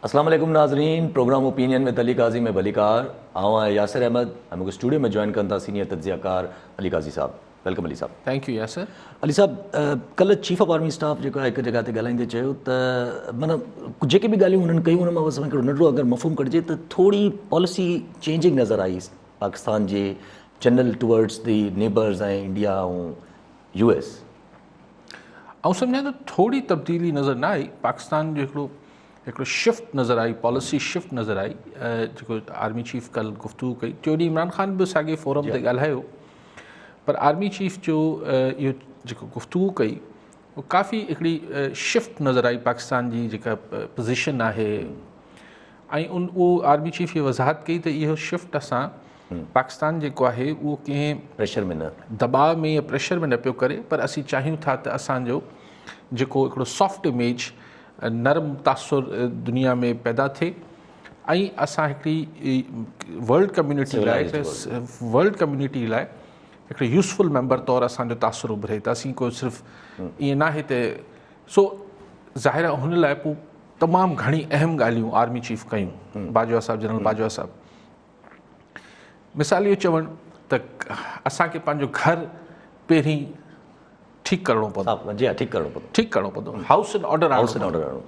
अस्सलाम वालेकुम नाजरीन, प्रोग्राम ओपिनियन में अली काजी में भलीकार आवां यासिर अहमद हमें स्टूडियो में ज्वाइन करता सीनियर तज्जियाकार अली काजी साहब। वेलकम अली साहब। Thank you Yasir. अली साहब, कल चीफ ऑफ आर्मी स्टाफ जो एक जगह ते ॻाल्हाईंदे चयो त माना जेके भी ॻाल्हियूं हुननि कयूं हुन मां असांखे नंढो अगरि मफ़हूम कढिजे त थोड़ी पॉलिसी चेंजिंग नज़र आई पाकिस्तान जे जनरल टुवर्ड्स दी नेबर्स ऐं इंडिया ऐं US। ऐं सम्झां तो थोड़ी तब्दीली नज़र न आई। पाकिस्तान जो हिकिड़ो शिफ्ट नज़र आई, पॉलिसी शिफ्ट नज़र आई। जेको आर्मी चीफ कल गुफ्तगू कई, टियों ॾींहुं इमरान ख़ान बि साॻे फोरम ते ॻाल्हायो, पर आर्मी चीफ जो इहो जेको गुफ्तगू कई वो काफ़ी हिकिड़ी शिफ्ट नज़र आई पाकिस्तान जी जेका पोज़ीशन आहे। ऐं उहो आर्मी चीफ इहा वज़ाहत कई त इहो शिफ्ट असां पाकिस्तान जेको आहे उहो कंहिं प्रेशर में न, दबाव में या प्रेशर में न पियो करे, पर असीं चाहियूं था त असांजो जेको हिकिड़ो सॉफ्ट इमेज, नरम तासुर दुनिया में पैदा थिए ऐं असां हिकिड़ी वर्ल्ड कम्युनिटी लाइ हिकिड़े यूज़फुल मेंबर तौरु असांजो तासुर उभरे त असीं को सिर्फ़ु ईअं न आहे त सो ज़ाहिर आहे हुन लाइ पोइ तमामु घणी अहम ॻाल्हियूं आर्मी चीफ कयूं। बाजवा साहब, जनरल बाजवा साहब मिसाल इहो चवणु त असांखे पंहिंजो घर पहिरीं ठीकु करिणो पवंदो। जी हाँ, ठीकु करिणो पवंदो। House in order आणणो।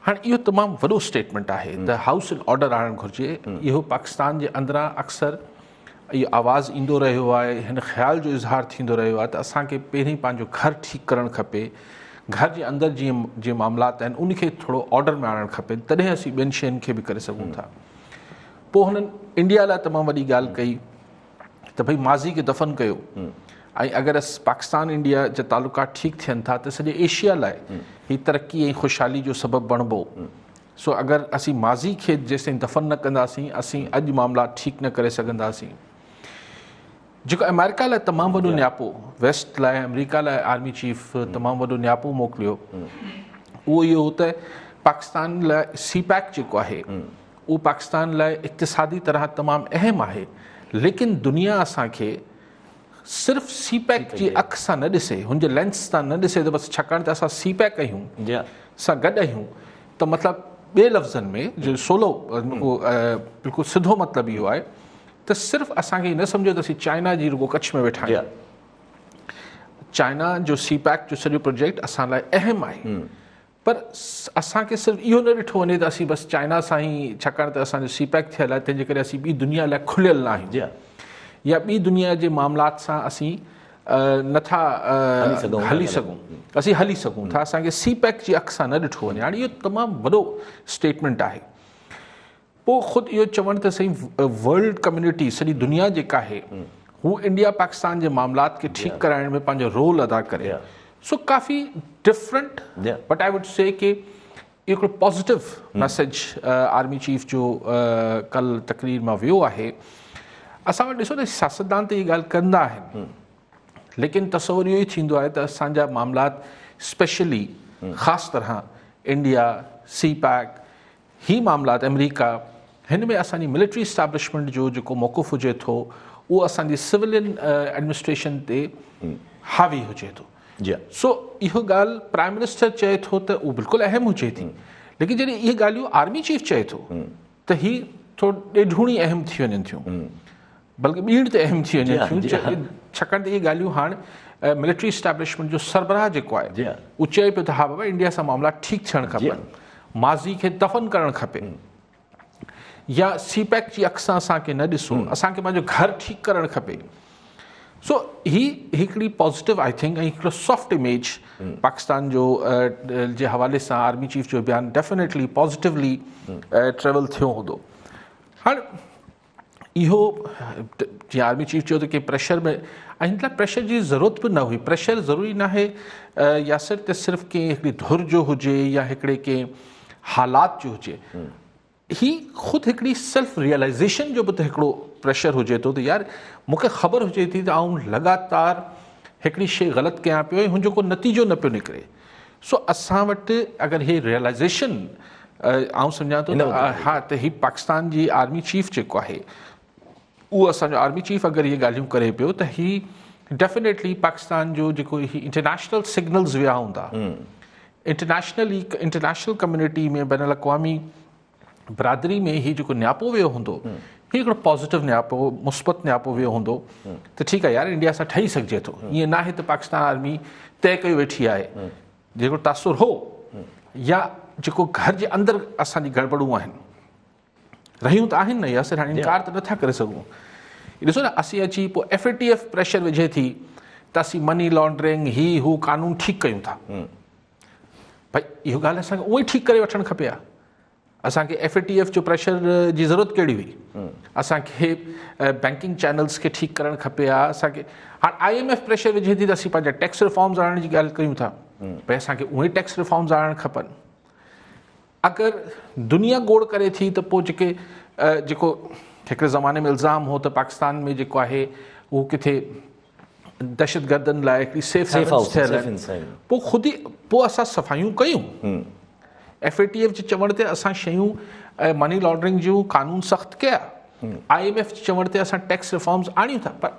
हाणे इहो तमामु वॾो स्टेटमेंट आहे त हाउस इन ऑर्डर आणणु घुरिजे। इहो पाकिस्तान जे अंदरां अक्सर इहो आवाज़ु ईंदो रहियो आहे, हिन ख़्याल जो इज़हार थींदो रहियो आहे त असांखे पहिरीं पंहिंजो घर ठीकु करणु खपे। घर जे अंदरि जीअं मामलात आहिनि उनखे थोरो ऑर्डर में आणणु खपे, तॾहिं असीं ॿियनि शयुनि खे बि करे सघूं था। पोइ हुननि इंडिया लाइ तमामु वॾी ॻाल्हि कई त भई माज़ी खे दफ़न कयो ऐं अगरि पाकिस्तान इंडिया जा तालुकात ठीकु थियनि था त सॼे एशिया लाइ हीअ तरक़ी ऐं ख़ुशहाली जो सबबु बणिबो। सो अगरि असीं माज़ी खे जेसिताईं दफ़न न कंदासीं असीं अॼु मामला ठीकु न करे सघंदासीं। जेको अमेरिका लाइ तमामु वॾो नियापो, वेस्ट लाइ अमेरिका लाइ आर्मी चीफ तमामु वॾो नियापो मोकिलियो, उहो इहो हो त पाकिस्तान लाइ CPAC जेको आहे उहो पाकिस्तान लाइ इक़्तिसादी तरह तमामु अहम आहे, लेकिन दुनिया असांखे सिर्फ़ु CPAC जी अख सां न ॾिसे, हुनजे लेंस सां न ॾिसे त बसि छाकाणि त असां CPAC आहियूं सां गॾु आहियूं त मतिलबु ॿिए लफ़्ज़नि में जो सोलो बिल्कुलु सिधो मतिलबु इहो आहे त सिर्फ़ु असांखे न सम्झो त असीं चाइना जी रुगो कच्छ में वेठा आहियूं। चाइना जो CPAC जो सॼो प्रोजेक्ट असां लाइ अहम आहे, पर असांखे सिर्फ़ु इहो न ॾिठो वञे त असीं बसि चाइना सां ई, छाकाणि त असांजो CPAC थियल आहे तंहिंजे करे असीं ॿी दुनिया लाइ खुलियल न आहियूं या ॿी दुनिया जे मामलात सां असीं नथा हली सघूं। असीं हली सघूं था, असांखे CPAC जी अख सां न ॾिठो वञे। हाणे इहो तमामु वॾो स्टेटमेंट आहे। पोइ ख़ुदि इहो चवणु त सही वर्ल्ड कम्युनिटी, सॼी दुनिया जेका आहे हू इंडिया पाकिस्तान जे मामलात खे ठीकु कराइण में पंहिंजो रोल अदा करे। सो काफ़ी different, but I would say कि इहो हिकिड़ो पॉज़िटिव मैसेज आर्मी चीफ जो कल तकरीर मां वियो आहे। असां वटि ॾिसो त सियासतदान त इहा ॻाल्हि कंदा आहिनि, लेकिन तसवुरु इहो ई थींदो आहे त असांजा मामलात स्पेशली ख़ासि तरह इंडिया, CPAC, ही मामलात अमेरिका, हिन में असांजी मिलिट्री इस्टेब्लिशमेंट जो जेको मौक़ुफ़ हुजे थो उहो असांजी सिविलियन एडमिनिस्ट्रेशन ते हावी हुजे थो। सो इहो ॻाल्हि प्राइम मिनिस्टर चए थो त उहो बिल्कुलु अहम हुजे थी, लेकिन जॾहिं इहे ॻाल्हियूं आर्मी चीफ चए थो त हीअ थोरो ॾेढुणी अहम थी वञनि थियूं, बल्कि ॿीण ते अहम थी वञनि थियूं, छाकाणि त इहे ॻाल्हियूं हाणे मिलिट्री इस्टेब्लिशमेंट जो सरबराह जेको आहे उहो चए पियो त हा बाबा इंडिया सां मामला ठीकु थियणु खपनि, माज़ी खे दफ़न करणु खपे या CPAC जी अख सां असांखे न ॾिसो, असांखे पंहिंजो घर ठीकु करणु खपे। सो ही हिकिड़ी पॉज़िटिव आई थिंक ऐं हिकिड़ो सॉफ्ट इमेज पाकिस्तान जो जे हवाले सां आर्मी चीफ जो बयानु डेफिनेटली पॉज़िटिवली ट्रेवल थियो हूंदो। हाणे इहो जीअं आर्मी चीफ चयो त के प्रेशर में, ऐं हिन लाइ प्रेशर जी ज़रूरत बि न हुई। प्रेशर ज़रूरी न आहे यासिर त सिर्फ़ु कंहिं हिकिड़ी धुर जो हुजे या हिकिड़े कंहिं हालात जो हुजे, ही ख़ुदि हिकिड़ी सेल्फ रियलाइज़ेशन जो बि त हिकिड़ो प्रेशर हुजे थो त यार मूंखे ख़बर हुजे थी त आउं लगातार हिकिड़ी शइ ग़लति कयां पियो ऐं हुनजो को नतीजो न पियो निकिरे। सो असां वटि अगरि हे रियलाइज़ेशन आउं सम्झां थो हा त ही पाकिस्तान जी आर्मी चीफ जेको आहे उहो असांजो आर्मी चीफ अगरि इहे ॻाल्हियूं करे पियो त ही डेफिनेटली पाकिस्तान जो जेको ही इंटरनेशनल सिग्नल्स विया हूंदा, इंटरनेशनल कम्युनिटी में, बैन अल अक़वामी बिरादरी में ही जेको न्यापो वियो हूंदो ही हिकिड़ो पॉज़िटिव न्यापो, मुस्बत न्यापो वियो हूंदो त ठीकु आहे यार, इंडिया सां ठही सघिजे थो। ईअं न आहे त पाकिस्तान आर्मी तय कई वेठी आहे। जेको तासुर हो या जेको घर जे अंदरि असांजी गड़बड़ूं आहिनि, रहियूं त आहिनि न, या सिर्फ़ु हाणे इनकार त नथा करे सघूं। ॾिसो न, असीं अची पोइ FATF प्रेशर विझे थी त असीं मनी लॉन्ड्रिंग ही हू कानून ठीकु कयूं था। भई इहो ॻाल्हि असांखे उहो ई ठीकु करे वठणु खपे हा। असांखे FATF जो प्रेशर जी ज़रूरत कहिड़ी हुई? असांखे बैंकिंग चैनल्स खे ठीकु करणु खपे हा। असांखे हाणे IMF प्रेशर विझे थी त असीं पंहिंजा टैक्स रिफॉर्म्स आणण जी ॻाल्हि कयूं था। भई असांखे उहे टैक्स रिफॉर्म्स आणणु खपनि। अगरि दुनिया गोड़ करे थी त पोइ जेको हिकिड़े ज़माने में इल्ज़ाम हो त पाकिस्तान में जेको आहे उहो किथे दहशतगर्दनि लाइ हिकिड़ी सेफ हाउस थियल आहिनि, पोइ ख़ुदि ई पोइ असां सफ़ाइयूं कयूं। FATF जे चवण ते असां शयूं मनी लॉन्ड्रिंग जूं कानून सख़्तु कया। IMF जे चवण ते असां टैक्स रिफॉर्म्स आणियूं था। पर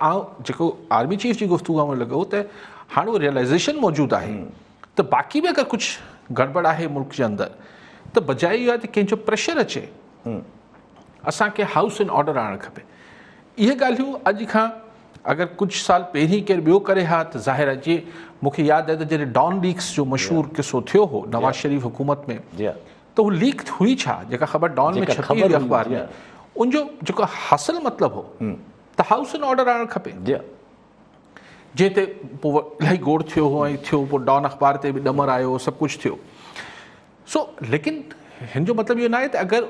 जेको आर्मी चीफ जी गुफ़्तगू में लॻो त हाणे उहो रियलाइज़ेशन मौजूदु आहे त बाक़ी बि अगरि कुझु गड़बड़ आहे मुल्क जे अंदरि त बजाए इहो आहे त कंहिंजो प्रेशर अचे, असांखे हाउस इन ऑर्डर आणणु खपे। इहे ॻाल्हियूं अॼु खां अगरि कुझु साल पहिरीं केरु ॿियो करे हा त ज़ाहिर आहे, जीअं मूंखे यादि आहे त जॾहिं डॉन लीक्स जो मशहूरु किसो थियो हो नवाज़ शरीफ़ हुकूमत में, त उहो लीक हुई छा, जेका ख़बर डॉन में छपी हुई अख़बार में, उनजो जेको हासिल मतिलबु हो त हाउस इन ऑर्डर आणणु खपे। जंहिं ते पोइ इलाही गोड़ थियो हो ऐं पोइ डॉन अख़बार ते बि ॾमर आयो, सभु कुझु थियो। सो लेकिन हिन जो मतिलबु इहो न आहे त अगरि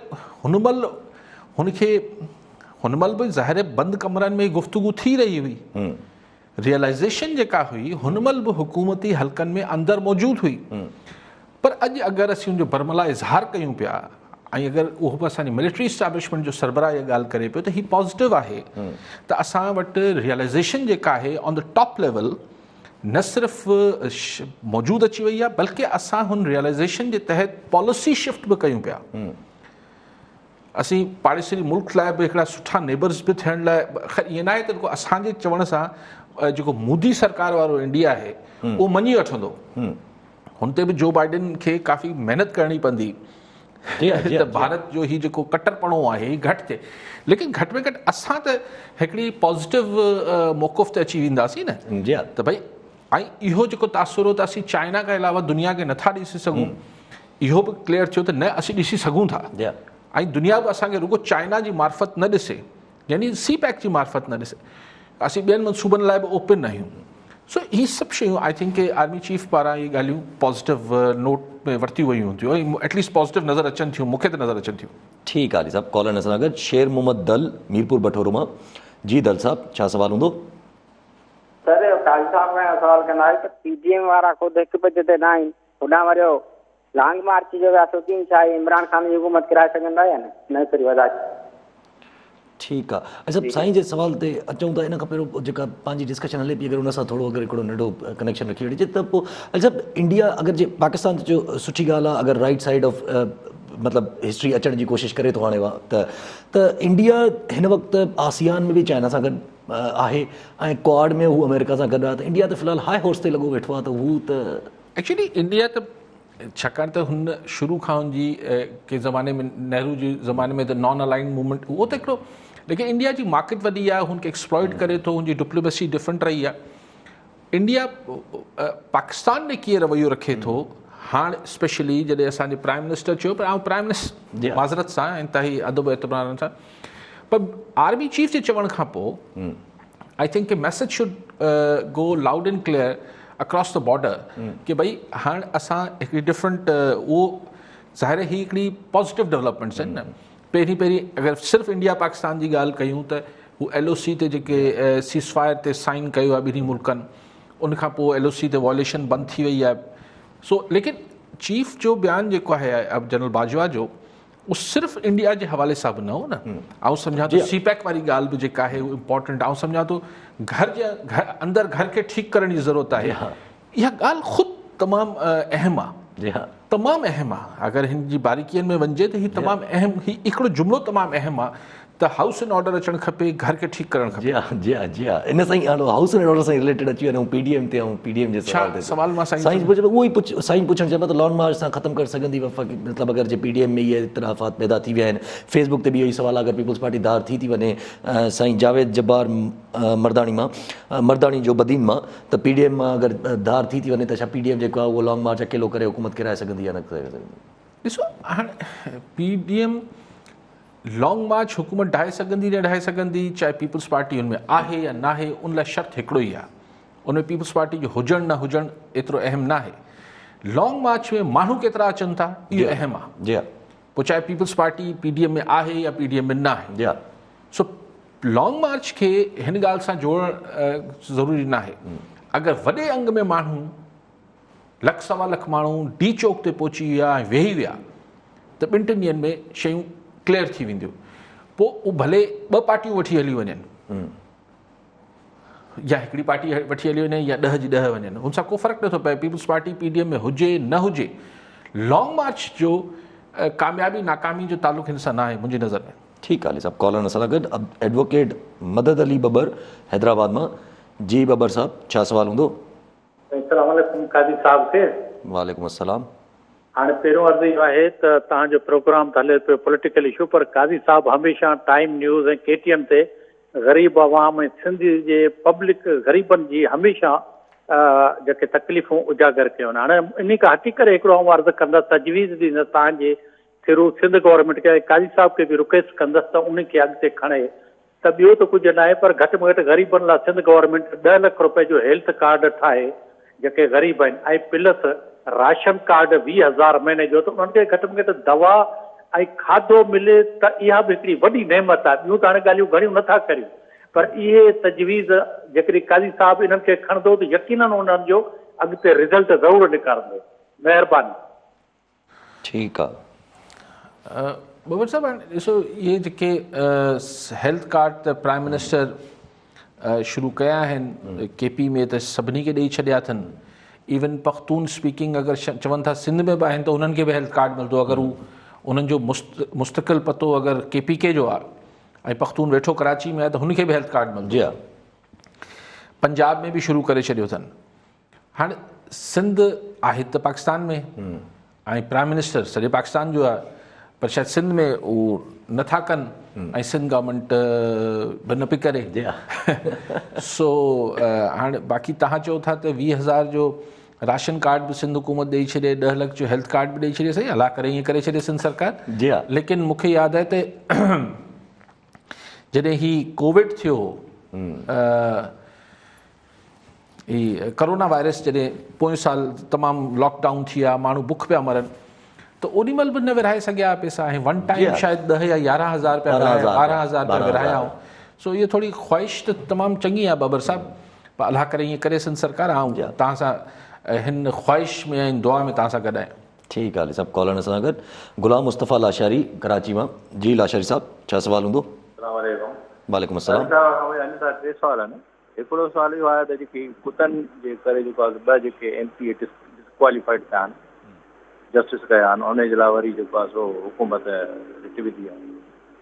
हुन महिल बि ज़ाहिर बंदि कमरनि में गुफ़्तगू थी रही हुई, रियलाइज़ेशन जेका हुई हुन महिल बि हुकूमती हल्कनि में अंदरि मौजूदु हुई। पर अॼु अगरि असीं हुनजो बरमला इज़हार कयूं पिया ऐं अगरि उहो बि असांजी मिलिट्री इस्टेब्लिशमेंट जो सरबराह इहा ॻाल्हि करे पियो त हीउ पॉज़िटिव आहे त असां वटि रियलाइज़ेशन जेका आहे ऑन द टॉप लेवल न सिर्फ़ु मौजूदु अची वई आहे, बल्कि असां हुन रियलाइज़ेशन जे तहत पॉलिसी शिफ्ट बि कयूं पिया। असीं पाड़ेसरी मुल्क लाइ बि हिकिड़ा सुठा नेबर्स बि थियण लाइ, ख़ैर ईअं न आहे त रुॻो असांजे चवण सां जेको मोदी सरकार वारो इंडिया आहे उहो मञी वठंदो। हुन ते बि जो बाइडन खे काफ़ी महिनत करणी पवंदी त भारत जो हीउ जेको कटरपणो आहे हीउ घटि थिए। लेकिन घटि में घटि असां त हिकिड़ी पॉज़िटिव मौक़ुफ़ ते अची वेंदासीं न त भई, ऐं इहो जेको तासुर हो त असीं चाइना खां अलावा दुनिया खे नथा ॾिसी सघूं, इहो बि क्लियर थियो त न असीं ॾिसी सघूं था। ऐं दुनिया बि असांखे रुॻो चाइना जी मार्फत न ॾिसे, यानी CPEC जी मार्फत न ॾिसे, असीं ॿियनि मनसूबनि लाइ बि ओपन न आहियूं। सो हीअ सभु शयूं आई थिंक के आर्मी चीफ पारां इहे ॻाल्हियूं पॉज़िटिव नोट में वरितियूं वयूं हूंदियूं, एटलीस्ट पॉज़िटिव नज़र अचनि थियूं, मूंखे त नज़र अचनि थियूं। ठीकु आहे साहब, कॉलर न सां गॾु शेर मोहम्मद दल मीरपुर बठोरो मां। जी दल साहब, छा सवाल हूंदो? सर काजी साहब खां सवाल कंदा आहियूं त PGM वारा ख़ुदि 1 बजे ते न आहिनि, होॾां वरी लॉन्ग मार्च जो विया सोचिनि छा इमरान ख़ान जी हुकूमत किराए सघंदा या न करी वधा। ठीकु आहे। अच्छा साईं जे सवाल ते अचूं त इन खां पहिरियों जेका पंहिंजी डिस्कशन हले पई, अगरि हुन सां थोरो अगरि हिकिड़ो नंढो कनेक्शन रखी वठिजे त पोइ अच्छा इंडिया अगरि जे पाकिस्तान जो सुठी ॻाल्हि आहे, अगरि राइट साइड ऑफ मतिलबु हिस्ट्री अचण जी कोशिशि करे थो हाणे त इंडिया हिन वक़्तु आसियान में बि चाइना सां गॾु आहे ऐं क्वाड में हू अमेरिका सां गॾु आहे, त इंडिया त फ़िलहालु हाई हॉर्स ते लॻो वेठो आहे। त हू त एक्चुअली इंडिया त छाकाणि त हुन शुरू खां हुनजी के ज़माने में नेहरू जे ज़माने में त नॉन अलाइंड मूवमेंट उहो त हिकिड़ो, लेकिन इंडिया जी मार्केट वॾी आहे, हुनखे एक्सप्लॉइट करे थो, हुनजी डिप्लोमेसी डिफरेंट रही आहे। इंडिया पाकिस्तान ॾे कीअं रवैयो रखे थो हाणे स्पेशली जॾहिं असांजे प्राइम मिनिस्टर चयो, पर आउं प्राइम मिनिस्टर माज़रत सां इंतिहाई अदब एतबार सां, पर आर्मी चीफ जे चवण खां पोइ आई थिंक के message should go loud and clear across the border कि भई हाणे असां हिकिड़ी डिफरेंट उहो ज़ाहिर ही हिकिड़ी पॉज़िटिव डेवलपमेंट्स आहिनि न। पहिरीं अगरि सिर्फ़ु इंडिया पाकिस्तान जी ॻाल्हि कयूं त हू LOC ते जेके सीज़फायर ते साइन कयो आहे ॿिन्ही मुल्कनि, उनखां पोइ LOC ते वॉयलेशन बंदि थी वई आहे। सो लेकिन चीफ जो बयानु जेको आहे अब जनरल बाजवा जो, उहो सिर्फ़ु इंडिया जे हवाले सां बि न हो न। आउं सम्झां थो CPEC वारी ॻाल्हि बि जेका आहे उहा इम्पॉर्टेंट, आउं सम्झां थो अंदरि घर खे ठीकु करण जी ज़रूरत आहे, इहा ॻाल्हि ख़ुदि तमामु अहम आहे, तमामु अहम आहे। अगरि हिन जी बारीकियुनि में वञिजे त हीउ तमामु अहम, ही हिकिड़ो जुमिलो तमामु अहम आहे त हाउस एंड ऑर्डर अचणु खपे, घर खे ठीकु करणु खपे। जी हाँ इन सां ई हाउस एंड ऑर्डर सां रिलेटेड अची वञूं पीडीएम ते ऐं पीडीएम जे छा सवाल मां साईं पुछे उहो ई साईं पुछणु चाहियां त लॉन्ग मार्च सां ख़तमु करे सघंदी वफ़ाक़ी मतिलबु अगरि जे पीडीएम में इहे इख़्तिलाफ़ात पैदा थी विया आहिनि। फेसबुक ते बि इहो ई सवाल आहे अगरि पीपल्स पार्टी धार थी वञे साईं जावेद जब्बार मर्दानी जो बदीन मां त पीडीएम मां अगरि धार थी वञे त छा पीडीएम जेको आहे उहो लॉन्ग मार्च अकेलो करे हुकूमत किराए सघंदी या न करे सघंदी? ॾिसो हाणे पीडीएम लॉन्ग मार्च हुकूमत ढाहे सघंदी न ढाहे सघंदी, चाहे पीपल्स पार्टी उनमें आहे या न आहे, उन लाइ शर्त हिकिड़ो ई आहे, उनमें पीपल्स पार्टी जो हुजणु न हुजणु एतिरो अहम न आहे। लॉन्ग मार्च में माण्हू केतिरा अचनि था इहो अहम आहे। जी हा, पोइ चाहे पीपल्स पार्टी पीडीएम में आहे या पीडीएम में न आहे। जी हा, सो लॉन्ग मार्च खे हिन ॻाल्हि सां जोड़णु ज़रूरी न आहे। अगरि वॾे अंग में माण्हू लख सवा लख माण्हू डी चौक ते पहुची विया ऐं वेही विया त 2-3 ॾींहंनि में शयूं क्लियर थी वेंदियूं। पोइ उहे भले 2 पार्टियूं वठी हली वञनि या हिकिड़ी पार्टी वठी हली वञे या 10 जी 10 वञनि, हुन सां को फ़र्क़ु नथो पए पीपल्स पार्टी पीडीएम में हुजे न हुजे। लॉन्ग मार्च जो कामयाबी नाकामी जो तालुक़ु हिन सां न आहे मुंहिंजी नज़र में। ठीकु आहे साहब कॉलर सां गॾु एडवोकेट मदद अली बबर हैदराबाद मां। जी बबर साहब छा सवाल हूंदो? अस्सलाम वालेकुम कादी साहब खे। वालेकुम अस्सलाम। हाणे पहिरियों अर्ज़ु इहो आहे त तव्हांजो प्रोग्राम त हले पियो पॉलिटिकल इशू, पर कादी साहब हमेशह टाइम न्यूज़ ऐं केटीएम ते ग़रीब आवाम ऐं सिंधी जे पब्लिक ग़रीबनि जी हमेशह जेके तकलीफ़ूं उजागर कयूं आहिनि। हाणे इन खां हटी करे हिकिड़ो आउं अर्ज़ु कंदसि, तजवीज़ ॾींदसि तव्हांजे थ्रू सिंध गवर्नमेंट खे, कादी साहब खे बि रिक्वेस्ट कंदसि त उनखे अॻिते खणे। त ॿियो त कुझु न आहे, पर घटि में घटि ग़रीबनि लाइ सिंध गवर्नमेंट 10 लख रुपए जो हेल्थ कार्ड ठाहे जेके ग़रीब आहिनि, ऐं प्लस राशन कार्ड 20,000 महीने जो, त उन्हनि खे घटि में घटि दवा ऐं खाधो मिले त इहा बि हिकिड़ी वॾी नेमत आहे। ॿियूं त हाणे ॻाल्हियूं घणियूं नथा करियूं, पर इहे तजवीज़ जेकॾहिं कादी साहब इन्हनि खे खणंदो त यकीनन उन्हनि जो अॻिते रिज़ल्ट ज़रूरु निकिरंदो। महिरबानी। ठीकु आहे बबर साहब, हाणे ॾिसो इहे जेके हेल्थ कार्ड त प्राइम मिनिस्टर शुरू कया आहिनि केपी में, त सभिनी खे ॾेई छॾिया अथनि। इवन पख्तून स्पीकिंग अगरि चवनि था सिंध में बि आहिनि त उन्हनि खे बि हेल्थ कार्ड मिलंदो अगरि हू उन्हनि जो मुस्तक़िल पतो अगरि केपीके जो आहे ऐं पख्तून वेठो कराची में आहे त हुनखे बि हेल्थ कार्ड मिलंदो। जी हा, पंजाब में बि शुरू करे छॾियो अथनि। हाणे सिंध आहे त पाकिस्तान में ऐं प्राइम मिनिस्टर सॼे पाकिस्तान जो आहे, पर शायदि सिंध में उहो नथा कनि ऐं सिंध गवर्नमेंट बि न पई करे। जी हा सो हाणे बाक़ी तव्हां चओ था त 20,000 जो राशन कार्ड बि सिंध हुकूमत ॾेई छॾे, 10 लख जो हेल्थ कार्ड बि ॾेई छॾे, सही अला करे ईअं करे छॾे सिंध सरकार। जी हा, लेकिन मूंखे यादि आहे त जॾहिं ही कोविड थियो, ही करोना वायरस जॾहिं पोएं साल तमामु लॉकडाउन थी विया, माण्हू बुख पिया मरनि, त ओॾीमहिल बि न विरहाए सघिया पैसा। ऐं वन टाइम शायदि 10 या 11,000 रुपया 12,000 रुपया विरहाया। सो इहो थोरी ख़्वाहिश त तमामु चङी आहे बबर साहब, पर अलाह करे ईअं करे सिंध सरकार ऐं तव्हां सां हिन ख़्वाहिश में ऐं दुआ में तव्हां सां गॾु आहियां। ठीकु आहे सभु कॉलर सां गॾु गुलाम मुस्तफ़ा लाशारी कराची मां। जी लाशारी साहब छा सवाल हूंदो? वालेकुम अस्सलाम। 3 सवाल आहिनि। हिकिड़ो सवाल इहो आहे त जेकी कुतनि जे करे जेको आहे 2 जेके MP डिस्क्वालीफाइड थिया आहिनि, जस्टिस कया आहिनि, उनजे लाइ वरी जेको आहे सो हुकूमत रिट विधी आहे।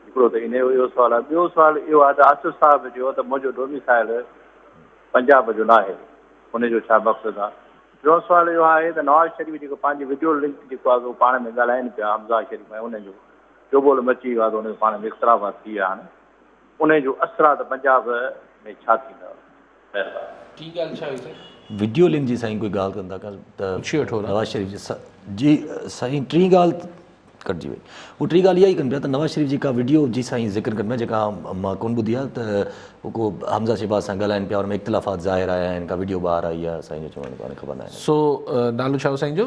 हिकिड़ो त इन जो इहो सवाल आहे। ॿियो सवाल इहो आहे त आसिफ़ साहिब जो त मुंहिंजो डोमिसाइल पंजाब जो न आहे, उनजो छा मक़सदु आहे? ॿियो सवाल इहो आहे त नवाज़ शरीफ़ जेको पंहिंजी वीडियो लिंक जेको आहे पाण में ॻाल्हाइनि पिया हमज़ा शरीफ़ ऐं उनजो चोबोल मची वियो आहे, त उनजो पाण में इख़्तिलाफ़ थी विया आहिनि, उनजो असरात पंजाब में छा थींदा? ठीकु आहे, छा वीडियो लिंक जी साईं कोई ॻाल्हि कंदा त पुछी वठो। नवाज़ शरीफ़ जी साईं टी ॻाल्हि कटिजी वई। उहा टी ॻाल्हि इहा ई कनि पिया त नवाज़ शरीफ़ जी का वीडियो जी साईं ज़िक्र कनि पिया जेका मां कोन ॿुधी आहे, त को हमज़ा शहबाज़ सां ॻाल्हाइनि पिया, हुन में इख़्तिलाफ़ात ज़ाहिर आया आहिनि, का वीडियो ॿाहिरि आई आहे, साईं जो चवण कान्हे ख़बर न आहे। सो नालो छा हो साईं जो?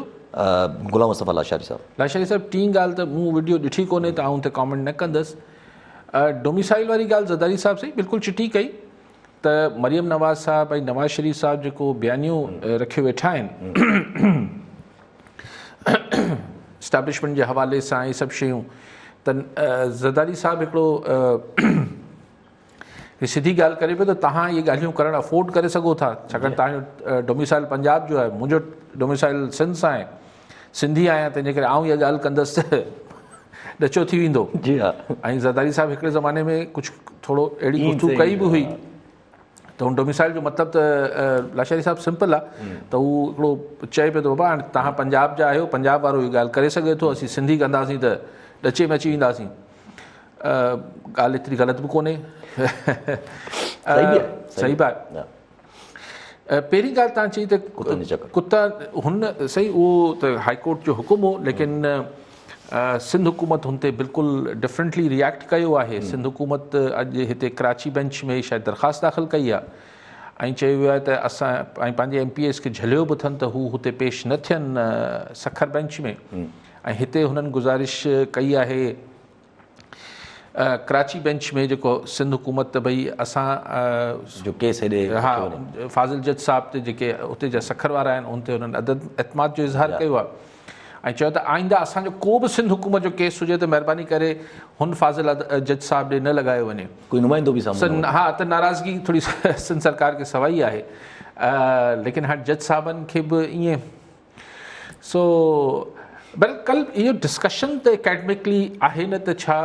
गुलाम मुस्तफ़ा लाशारी साहब। लाशारी साहब, टी ॻाल्हि त मूं वीडियो ॾिठी कोन्हे त आउं ते कॉमेंट न कंदुसि। डोमिसाइल वारी ॻाल्हि ज़रदारी साहब साईं बिल्कुलु चिटी कई त मरियम नवाज़ साहब ऐं नवाज़ शरीफ़ साहब जेको बयानियूं रखियो वेठा आहिनि इस्टेब्लिशमेंट जे हवाले सां, इहे सभु शयूं, त ज़रदारी साहब हिकिड़ो सिधी ॻाल्हि करे पियो त तव्हां इहे ॻाल्हियूं करणु अफोर्ड करे सघो था, छाकाणि तव्हांजो डोमिसाइल पंजाब जो आहे, मुंहिंजो डोमिसाइल सिंध सां आहे, सिंधी आहियां, तंहिंजे करे आउं इहा ॻाल्हि कंदसि ॾचो थी वेंदो। जी हा, ऐं ज़रदारी साहिबु हिकिड़े ज़माने में कुझु थोरो अहिड़ी गुफ़्तगू कई बि हुई त हुन डोमिसाइल जो मतिलबु त लाशारी साहिबु सिंपल आहे त हू हिकिड़ो चए पियो त बाबा हाणे तव्हां पंजाब जा आहियो, पंजाब वारो इहा ॻाल्हि करे सघे थो, असीं सिंधी कंदासीं त ॾचे में अची वेंदासीं। ॻाल्हि एतिरी ग़लति बि कोन्हे, सही बि आहे। पहिरीं ॻाल्हि तव्हां चई त कुता हुन सही, उहो त हाईकोर्ट जो हुकुम हो, लेकिन सिंध हुकूमत हुन ते बिल्कुलु डिफरेंटली रिएक्ट कयो आहे। सिंध हुकूमत अॼु हिते कराची बेंच में शायदि दरख़्वास्त दाख़िल कई आहे ऐं चयो वियो आहे त असां ऐं पंहिंजे MPS खे झलियो बि अथनि त हू हुते पेश न थियनि सखर बेंच में। ऐं हिते हुननि गुज़ारिश कई आहे कराची बेंच में जेको सिंध हुकूमत त भई असां जो केस हेॾे, हा, फाज़िल जज साहिब ते जेके उते जा सखर वारा आहिनि उन ते हुननि एतमाद जो इज़हार कयो आहे ऐं चयो त आईंदा असांजो को बि सिंध हुकूमत जो केस हुजे त महिरबानी करे हुन फाज़िल जज साहिब ॾे न लॻायो वञे, कोई नुमाइंदो बि साम्हूं। हा, त नाराज़गी थोरी सिंध सरकार खे सवाई आहे, लेकिन हाणे जज साहिबनि खे बि ईअं सो कल इहो डिस्कशन त एकेडमिकली आहे न त छा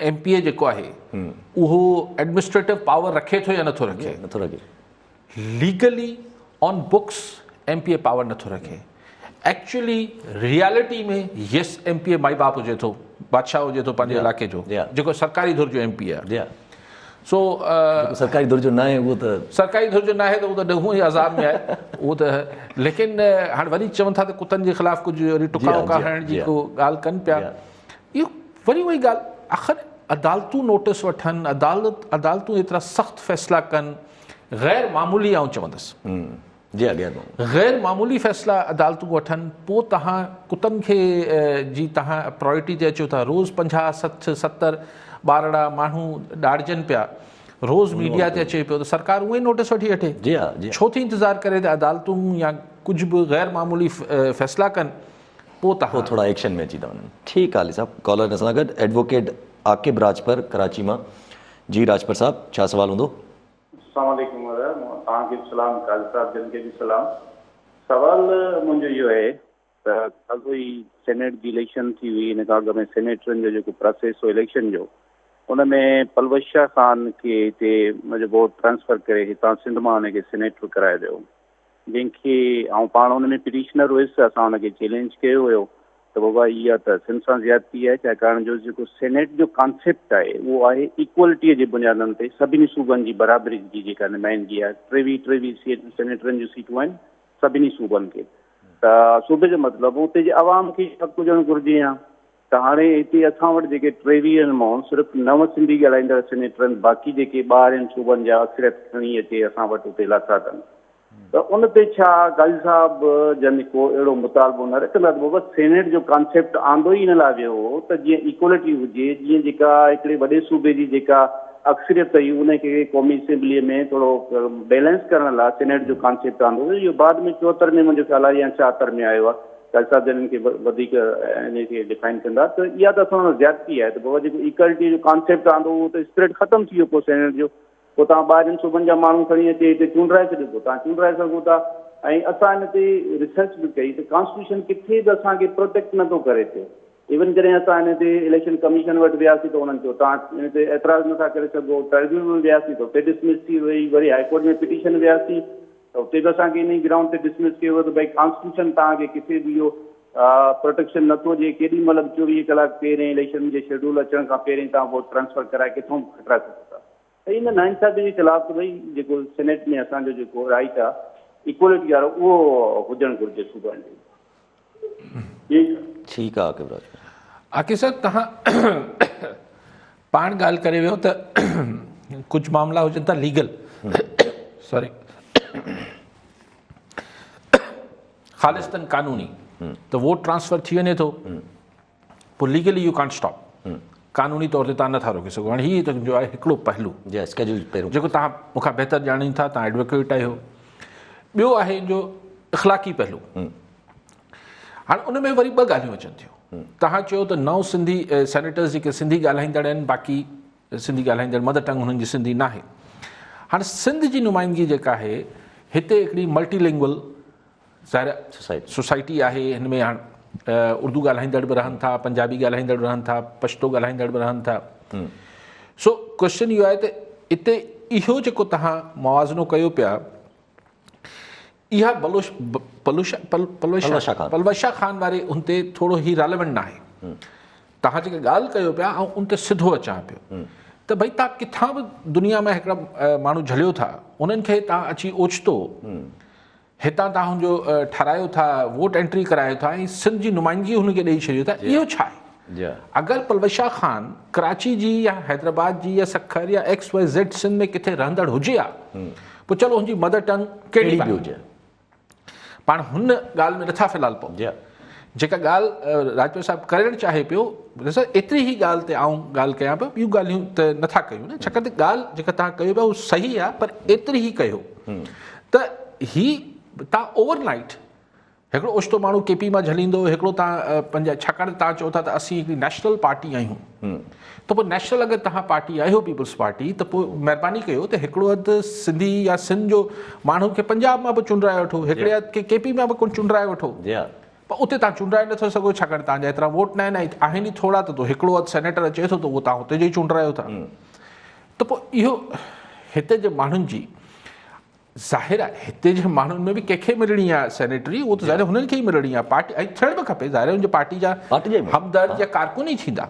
MPA जेको आहे उहो एडमिनिस्ट्रेटिव पावर रखे थो या नथो रखे। Legally on books MPA power नथो रखे, एक्चुअली रियलिटी में यस MPA माई बाप हुजे थो, बादशाह हुजे थो पंहिंजे इलाइक़े जो, जेको सरकारी धुर जो MPA आहे। सो सरकारी धुर जो न आहे उहो त सरकारी धुर जो न आहे त उहो त ॾहूं ई अज़ाब में आहे उहो त। लेकिन हाणे वरी चवनि था त कुतनि जे ख़िलाफ़ कुझु वरी टुका वुका हणण जी को ॻाल्हि कनि पिया। इहो वरी उहा ई ॻाल्हि, आख़िर अदालतूं नोटिस वठनि, अदालतूं एतिरा सख़्तु फ़ैसिला कनि, ग़ैर मामूली आउं चवंदुसि ग़ैर मामूली फ़ैसिला अदालतूं वठनि, पोइ तव्हां कुतनि खे जी तव्हां प्रायोरिटी ते अचो था। रोज़ 50, 60, 70 ॿारड़ा माण्हू ॾाढजनि पिया, रोज़ मीडिया ते अचे पियो त सरकार उहे नोटिस वठी वठे। छो थी इंतज़ारु करे त अदालतूं या कुझु बि ग़ैर मामूली फ़ैसिला कनि, पोइ तव्हां थोड़ा एक्शन में अची था वञनि। ठीकु आहे अली साहब, कॉलर सां गॾु एडवोकेट आकिब राजपर कराची मां। जी राजपर साहब, छा सवाल हूंदो? अस्सलाम वालेकुम, तव्हांखे बि सलाम, काज़ी साहब जन खे बि सलाम। सवाल मुंहिंजो इहो आहे त अॻु ई सेनेट जी इलेक्शन थी हुई, इन खां अॻु में सेनेटरनि जो जेको प्रोसेस हो इलेक्शन जो, उन में पलवश शाह ख़ान खे हिते मुंहिंजो वोट ट्रांसफ़र करे हितां सिंध मां हुनखे सेनेटर कराए वियो, जंहिंखे ऐं पाण हुन में पिटिशनर हुयुसि। असां हुनखे चैलेंज कयो हुयो त बाबा इहा त सिंध सां ज़्यादती आहे, छाकाणि जो जेको सेनेट जो कॉन्सेप्ट आहे उहो आहे इक्वलिटीअ जे बुनियादनि ते सभिनी सूबनि जी बराबरी जी जेका नुमाइंदगी आहे। 23 सेनेटरनि जूं सीटूं आहिनि सभिनी सूबनि खे, त सूबे जो मतिलबु उते जे आवाम खे हक़ हुजणु घुरिजे हा। त हाणे हिते असां वटि जेके 23 मां सिर्फ़ु 9 सिंधी ॻाल्हाईंदड़ सेनेटर, बाक़ी जेके 12 सूबनि जा अक्सरियत खणी अचे असां वटि उते लाथा अथनि। त उन ते छा काज़ी साहब जन को अहिड़ो मुतालबो न रखंदा त बाबा सेनेट जो कॉन्सेप्ट आंदो ई न लाइ वियो हो त जीअं इक्वलिटी हुजे, जीअं जेका हिकिड़े वॾे सूबे जी जेका अक्सरियत हुई उनखे क़ौमी असेंबलीअ में थोरो बैलेंस करण लाइ सेनेट जो कॉन्सेप्ट आंदो हुयो। इहो बाद में 74 में मुंहिंजो ख़्यालु आहे या 74 में आयो आहे। काज़ी साहब जन खे वधीक इन खे डिफाइन कंदा त इहा त असां ज़्यादती आहे त बाबा जेको इक्वलिटी जो कॉन्सेप्ट आंदो उहो त स्प्रिट ख़तमु थी वियो पोइ सेनेट जो। पोइ तव्हां 12 सूबनि जा माण्हू खणी अचे हिते चूंडाए छॾियो, पोइ तव्हां चूंडाए सघो था। ऐं असां हिन ते रिसर्च बि कई त कॉन्स्टिट्यूशन किथे बि असांखे प्रोटेक्ट नथो करे पियो। इवन करे असां हिन ते इलेक्शन कमीशन वटि वियासीं त उन्हनि चयो तव्हां हिन ते एतिराज़ नथा करे सघो। ट्राइब्यूनल में वियासीं त हुते डिसमिस थी वई, वरी हाईकोर्ट में पिटीशन वियासीं त हुते बि असांखे इन ग्राउंड ते डिसमिस कयो त भई कॉन्स्टिट्यूशन तव्हांखे किथे बि इहो प्रोटेक्शन नथो ॾिए। केॾी महिल 24 कलाक पहिरें इलेक्शन जे शेड्यूल अचण खां पहिरीं तव्हां वोट ट्रांसफर कराए किथां बि खटाए सघो था। त इन नाइंसाफ़ी जे ख़िलाफ़ भई जेको सेनेट में असांजो जेको राइट आहे इक्वलिटी वारो उहो हुजणु घुरिजे सूबनि जो। ठीकु आहे आकिब राजपर। आकिब साहब, तव्हां पाण ॻाल्हि करे वियो त कुझु मामला हुजनि था लीगल, सॉरी ख़ालिस्तन कानूनी, त वोट ट्रांसफर थी वञे थो, पोइ लीगली यू कांट स्टॉप, कानूनी तौर ते तव्हां नथा रोके सघो। हाणे हीअ त जो आहे हिकिड़ो पहलू जेको तव्हां मूंखां बहितर ॼाणीनि था, तव्हां एडवोकेट आहियो। ॿियो आहे जो इख़लाक़ी पहलू। हाणे उन में वरी ॿ ॻाल्हियूं अचनि थियूं। तव्हां चयो त 9 सिंधी सेनेटर्स जेके सिंधी ॻाल्हाईंदड़ आहिनि, बाक़ी सिंधी ॻाल्हाईंदड़ मदर टंग हुननि जी सिंधी न आहे। हाणे सिंध जी नुमाइंदगी जेका आहे हिते हिकिड़ी मल्टीलिंगुअल ज़ाहिर सोसाइटी आहे, हिन में हाणे उर्दू ॻाल्हाईंदड़ बि रहनि था, पंजाबी ॻाल्हाईंदड़ बि रहनि था, पश्तो ॻाल्हाईंदड़ बि रहनि था। सो क्वेश्चन इहो आहे त हिते इहो जेको तव्हां मुआज़नो कयो पिया, इहा पलवशा खान वारे उन ते थोरो ई रेलेवेंट न आहे। तव्हां जेके ॻाल्हि कयो पिया ऐं उन ते सिधो अचां पियो त भई तव्हां किथां बि दुनिया में हिकिड़ा माण्हू झलियो था, उन्हनि खे तव्हां अची ओचितो हितां तव्हां हुनजो ठारायो था, वोट एंट्री करायो था ऐं सिंध जी नुमाइंदगी हुनखे ॾेई छॾियो था। इहो छा आहे? अगरि पलवशा खान कराची जी या हैदराबाद जी या सखर या XYZ सिंध में किथे रहंदड़ हुजे हा, पोइ चलो हुनजी मदर टंग कहिड़ी बि हुजे, पाण हुन ॻाल्हि में नथा फ़िलहाल पऊं। जेका ॻाल्हि राजपूत साहिबु करणु चाहे पियो, ॾिसो एतिरी ई ॻाल्हि ते आऊं ॻाल्हि कयां पियो, ॿियूं ॻाल्हियूं त नथा कयूं न, छाकाणि त ॻाल्हि जेका तव्हां कयो पिया उहा सही आहे, पर एतिरी ई कयो त ही तव्हां ओवरनाइट हिकिड़ो ओचितो माण्हू KP मां झलींदो, हिकिड़ो तव्हां पंहिंजा, छाकाणि त तव्हां चओ था त असीं हिकिड़ी नेशनल पार्टी आहियूं, त पोइ नेशनल अगरि तव्हां पार्टी आहियो पीपल्स पार्टी, त पोइ महिरबानी कयो त हिकिड़ो हंधि सिंधी या सिंध जो माण्हू खे पंजाब मां बि चूंडाए वठो, हिकिड़े हंधि खे KP मां बि चूंडाए वठो, पर उते तव्हां चूंडाए नथो सघो छाकाणि तव्हांजा एतिरा वोट न आहिनि ई थोरा, त हिकिड़ो हंधि सेनेटर अचे थो त उहो तव्हां हुते जो ई चूंडायो था। त पोइ इहो हिते जे माण्हुनि जी ज़ाहिर आहे, हिते जे माण्हुनि में बि कंहिंखे मिलणी आहे सेनेटरी, उहो त ज़ाहिर हुननि खे ई मिलणी आहे, पार्टी ऐं थियणु बि खपे, ज़ाहिर हुनजी पार्टी जा हमदर्द या कारकुन ई थींदा।